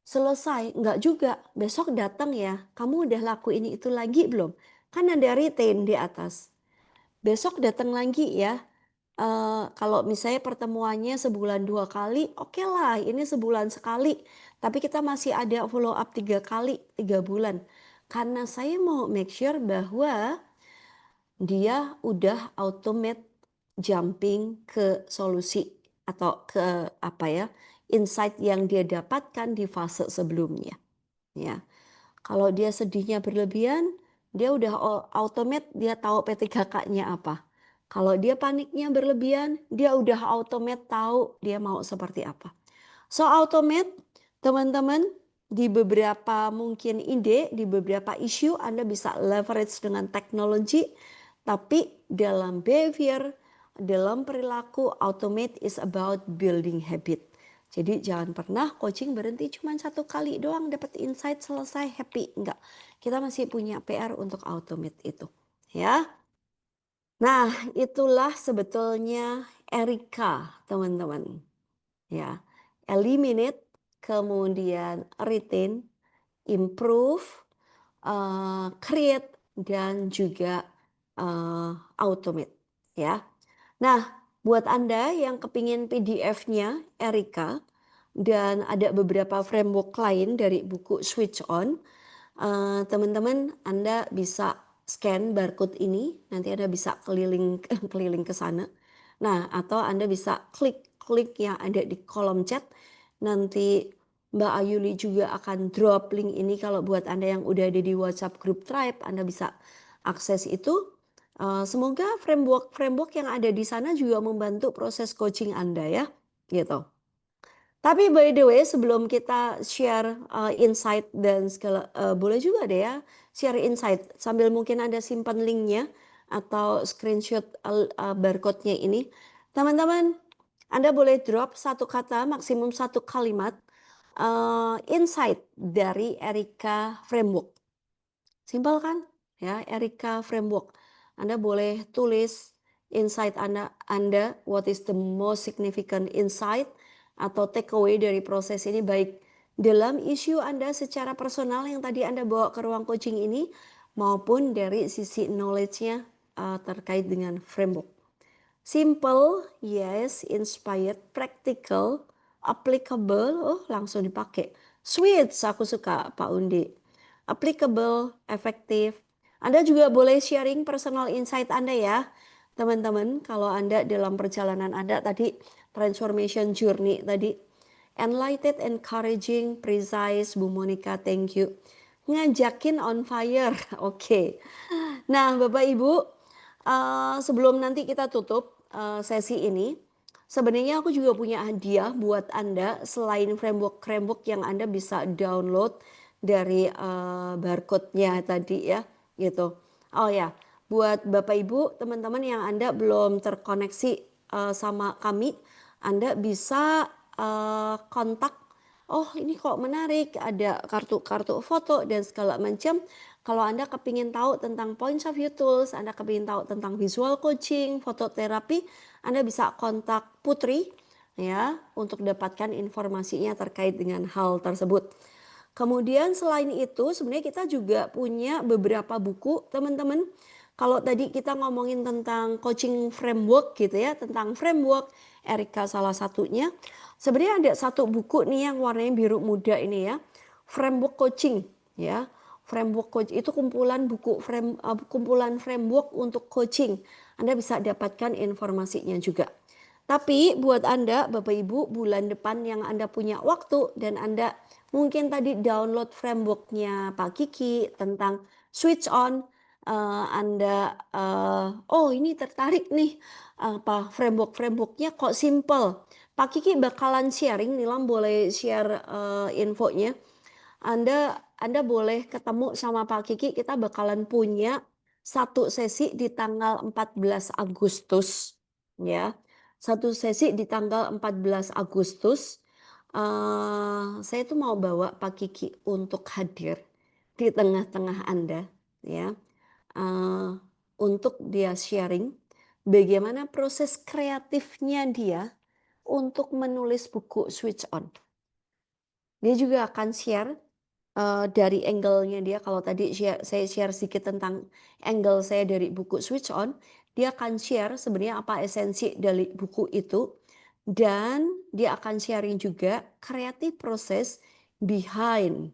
selesai, nggak juga. Besok datang ya, kamu udah lakuin itu lagi belum? Kan ada retain di atas. Besok datang lagi ya. Kalau misalnya pertemuannya sebulan 2 kali, oke lah ini sebulan sekali. Tapi kita masih ada follow up 3 kali, 3 bulan. Karena saya mau make sure bahwa dia udah automate jumping ke solusi atau ke insight yang dia dapatkan di fase sebelumnya. Ya. Kalau dia sedihnya berlebihan, dia udah automate, dia tahu P3K-nya apa. Kalau dia paniknya berlebihan, dia udah automate tahu dia mau seperti apa. So automate, teman-teman, di beberapa mungkin ide, di beberapa isu Anda bisa leverage dengan teknologi, tapi dalam behavior, dalam perilaku, automate is about building habit. Jadi jangan pernah coaching berhenti cuma satu kali doang dapat insight selesai happy. Enggak, kita masih punya PR untuk automate itu. Ya. Nah, itulah sebetulnya Erika, teman-teman. Ya, eliminate, kemudian retain, improve, create, dan juga automate. Ya. Nah, buat Anda yang kepingin PDF-nya Erika dan ada beberapa framework lain dari buku Switch On, teman-teman Anda bisa scan barcode ini, nanti Anda bisa keliling keliling ke sana. Nah, atau Anda bisa klik yang ada di kolom chat. Nanti Mbak Ayuli juga akan drop link ini kalau buat Anda yang udah ada di WhatsApp group tribe, Anda bisa akses itu. Semoga framework yang ada di sana juga membantu proses coaching Anda ya, gitu. Tapi by the way, sebelum kita share insight dan segala, boleh juga deh ya share insight sambil mungkin Anda simpan linknya atau screenshot barcode-nya ini. Teman-teman, Anda boleh drop satu kata, maksimum satu kalimat insight dari Erika Framework. Simpel kan? Ya, Erika Framework. Anda boleh tulis insight Anda, what is the most significant insight atau take away dari proses ini, baik dalam isu Anda secara personal yang tadi Anda bawa ke ruang coaching ini, maupun dari sisi knowledge-nya terkait dengan framework. Simple, yes, inspired, practical, applicable, oh langsung dipakai. Sweet, aku suka Pak Undi. Applicable, efektif. Anda juga boleh sharing personal insight Anda ya, teman-teman. Kalau Anda dalam perjalanan Anda tadi, transformation journey tadi, enlightened, encouraging, precise, Bu Monica, thank you. Ngajakin on fire, oke. Nah, Bapak Ibu, sebelum nanti kita tutup sesi ini, sebenarnya aku juga punya hadiah buat Anda selain framework yang Anda bisa download dari barcode-nya tadi ya, gitu. Oh ya, buat Bapak Ibu, teman-teman yang Anda belum terkoneksi sama kami, Anda bisa kontak. Oh, ini kok menarik, ada kartu-kartu foto dan segala macam. Kalau Anda kepingin tahu tentang points of view tools, Anda kepingin tahu tentang visual coaching, fototerapi, Anda bisa kontak Putri ya untuk dapatkan informasinya terkait dengan hal tersebut. Kemudian selain itu sebenarnya kita juga punya beberapa buku, teman-teman. Kalau tadi kita ngomongin tentang coaching framework gitu ya, tentang framework, Erika salah satunya. Sebenarnya ada satu buku nih yang warnanya biru muda ini ya, framework coaching ya. Framework coach itu kumpulan buku kumpulan framework untuk coaching. Anda bisa dapatkan informasinya juga. Tapi buat Anda Bapak Ibu, bulan depan yang Anda punya waktu dan Anda mungkin tadi download frameworknya Pak Kiki tentang switch on, Anda oh ini tertarik nih apa frameworknya kok simple. Pak Kiki bakalan sharing, Nilam boleh share infonya. Anda boleh ketemu sama Pak Kiki, kita bakalan punya satu sesi di tanggal 14 Agustus ya. Satu sesi di tanggal 14 Agustus. Saya tuh mau bawa Pak Kiki untuk hadir di tengah-tengah Anda ya. Untuk dia sharing bagaimana proses kreatifnya dia untuk menulis buku Switch On. Dia juga akan share dari angle-nya dia. Kalau tadi saya share sedikit tentang angle saya dari buku Switch On, dia akan share sebenarnya apa esensi dari buku itu, dan dia akan sharing juga creative process behind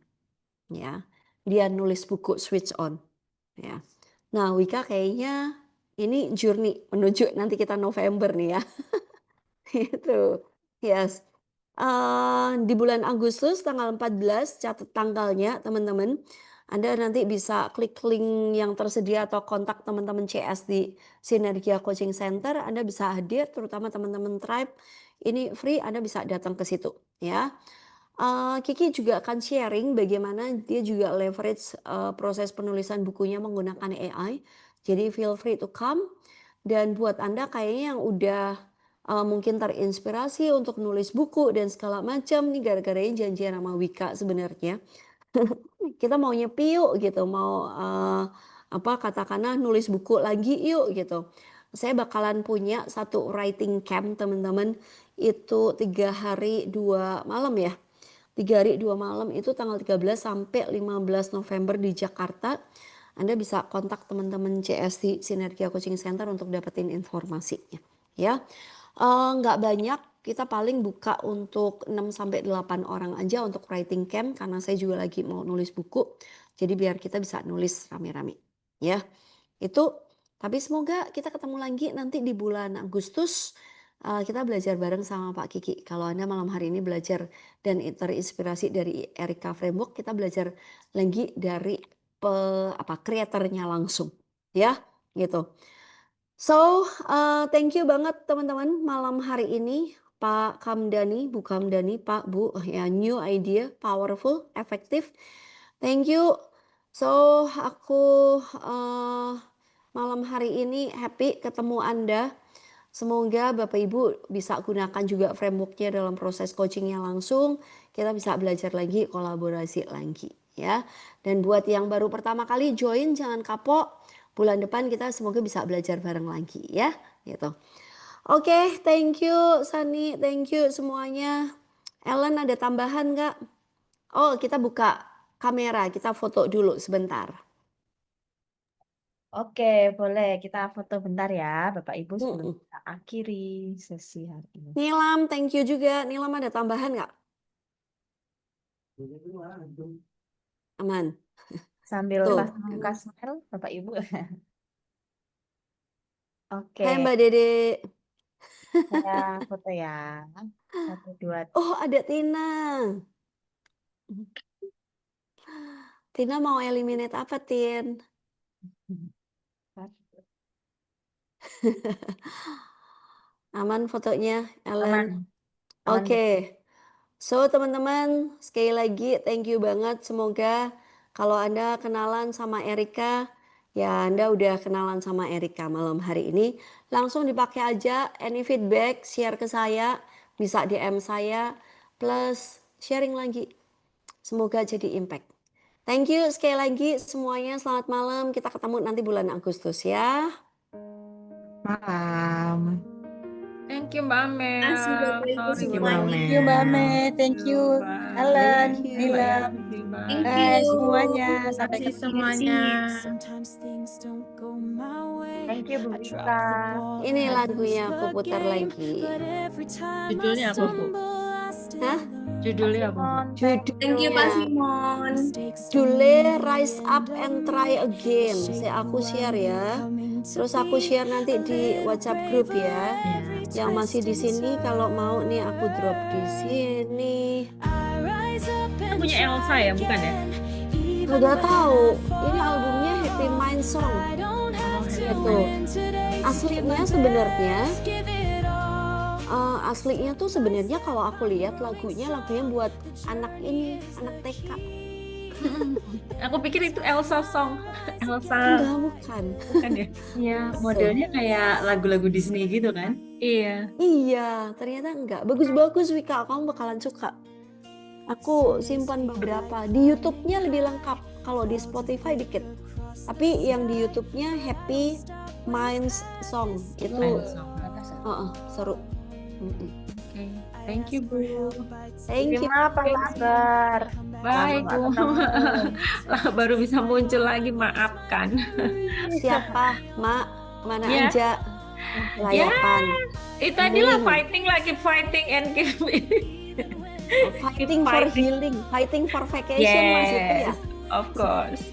ya dia nulis buku Switch On ya. Nah, Wika kayaknya ini journey menuju nanti kita November nih ya. Itu. Yes. Di bulan Agustus tanggal 14, catat tanggalnya teman-teman. Anda nanti bisa klik link yang tersedia atau kontak teman-teman CS di Sinergia Coaching Center. Anda bisa hadir, terutama teman-teman Tribe. Ini free, Anda bisa datang ke situ ya. Kiki juga akan sharing bagaimana dia juga leverage proses penulisan bukunya menggunakan AI. Jadi feel free to come. Dan buat Anda kayaknya yang udah mungkin terinspirasi untuk nulis buku dan segala macam nih gara-garanya janjian sama Wika sebenarnya. Kita mau nyepi yuk gitu, mau katakanlah nulis buku lagi yuk gitu. Saya bakalan punya satu writing camp teman-teman, itu 3 hari 2 malam ya. 3 hari 2 malam itu tanggal 13 sampai 15 November di Jakarta. Anda bisa kontak teman-teman CSC Sinergia Coaching Center untuk dapetin informasinya ya. Nggak banyak, kita paling buka untuk 6-8 orang aja untuk writing camp karena saya juga lagi mau nulis buku. Jadi biar kita bisa nulis rame-rame ya. Itu, tapi semoga kita ketemu lagi nanti di bulan Agustus. Kita belajar bareng sama Pak Kiki. Kalau Anda malam hari ini belajar dan terinspirasi dari Erika Framework, kita belajar lagi dari kreatornya langsung ya, gitu. So, thank you banget teman-teman malam hari ini Pak Kamdani, Bu Kamdani, Pak, Bu, ya new idea, powerful, efektif. Thank you. So, aku malam hari ini happy ketemu Anda. Semoga Bapak Ibu bisa gunakan juga frameworknya dalam proses coachingnya langsung. Kita bisa belajar lagi, kolaborasi lagi ya. Dan buat yang baru pertama kali join, jangan kapok. Bulan depan kita semoga bisa belajar bareng lagi ya, gitu. Oke, thank you Sani, thank you semuanya. Ellen ada tambahan nggak? Oh, kita buka kamera, kita foto dulu sebentar. Oke, boleh kita foto bentar ya, Bapak Ibu, sebelum Mm-mm. kita akhiri sesi hari ini. Nilam, thank you juga. Nilam ada tambahan nggak? Aman. Sambil Tuh. pasang kasmel, Bapak Ibu. Oke, Hai Mbak Dede. saya foto ya. 1, 2, Oh, ada Tina. Tina mau eliminate apa, Tin? 3. Aman fotonya, Ellen? Aman, aman. Oke. So, teman-teman, sekali lagi thank you banget. Semoga kalau Anda kenalan sama Erika, ya Anda udah kenalan sama Erika malam hari ini. Langsung dipakai aja any feedback, share ke saya, bisa DM saya, plus sharing lagi. Semoga jadi impact. Thank you sekali lagi semuanya. Selamat malam. Kita ketemu nanti bulan Agustus ya. Malam. Thank you Mbak Mel. Makasih Bapak Ibu Sorry Thank you, belum. Mbak Thank you Mbak Mel. Me, thank you Bye. Ellen, Thank you. Mbak Nilam, Yanti, bye. Thank bye you. semuanya, sampai Terima kasih ketemu. semuanya. Sometimes things don't go my way. Thank you, Bu I drop Rika. the ball Ini and I lose lagunya aku the putar game. lagi. But every time I Judulnya apa, Bu? stumble, I still Hah? learn. Judulnya apa, Bu? Simon, thank Thank you Pak Judulnya Simon. Mistakes don't Jule mean the Rise Up end of and me. Try They Again. shape Aku who share I'm ya. becoming to Terus aku be. share nanti A di little WhatsApp group braver ya. every Yang masih twist di and sini kalau mau nih aku drop di turn. sini. I rise up Itu and punya Elsa try ya, bukan ya? again. Even Udah when tahu, I ini fall, albumnya Happy Mind Song. I don't have to Itu win today to give aslinya my sebenarnya, best, give it all. aslinya tuh sebenarnya kalau aku lihat lagunya buat anak ini, anak TK. Aku pikir itu Elsa song. Elsa. Enggak, bukan. Bukan ya? Ya, modelnya kayak lagu-lagu Disney gitu kan? Iya. Iya, ternyata enggak. Bagus-bagus Wika, kamu bakalan suka. Aku simpan beberapa. Di YouTube-nya lebih lengkap. Kalau di Spotify dikit. Tapi yang di YouTube-nya Happy Minds Song. Itu seru. Mm-mm. Oke. Thank you, Bu. Thank you. Gimana Pak Labar? Baik, Bu. Lah, baru bisa muncul lagi, maafkan. Siapa? Mak, mana Ya. aja? Layapan. Tadilah fighting and keep Fighting for healing, fighting for vacation Mas itu ya. Yes, of course.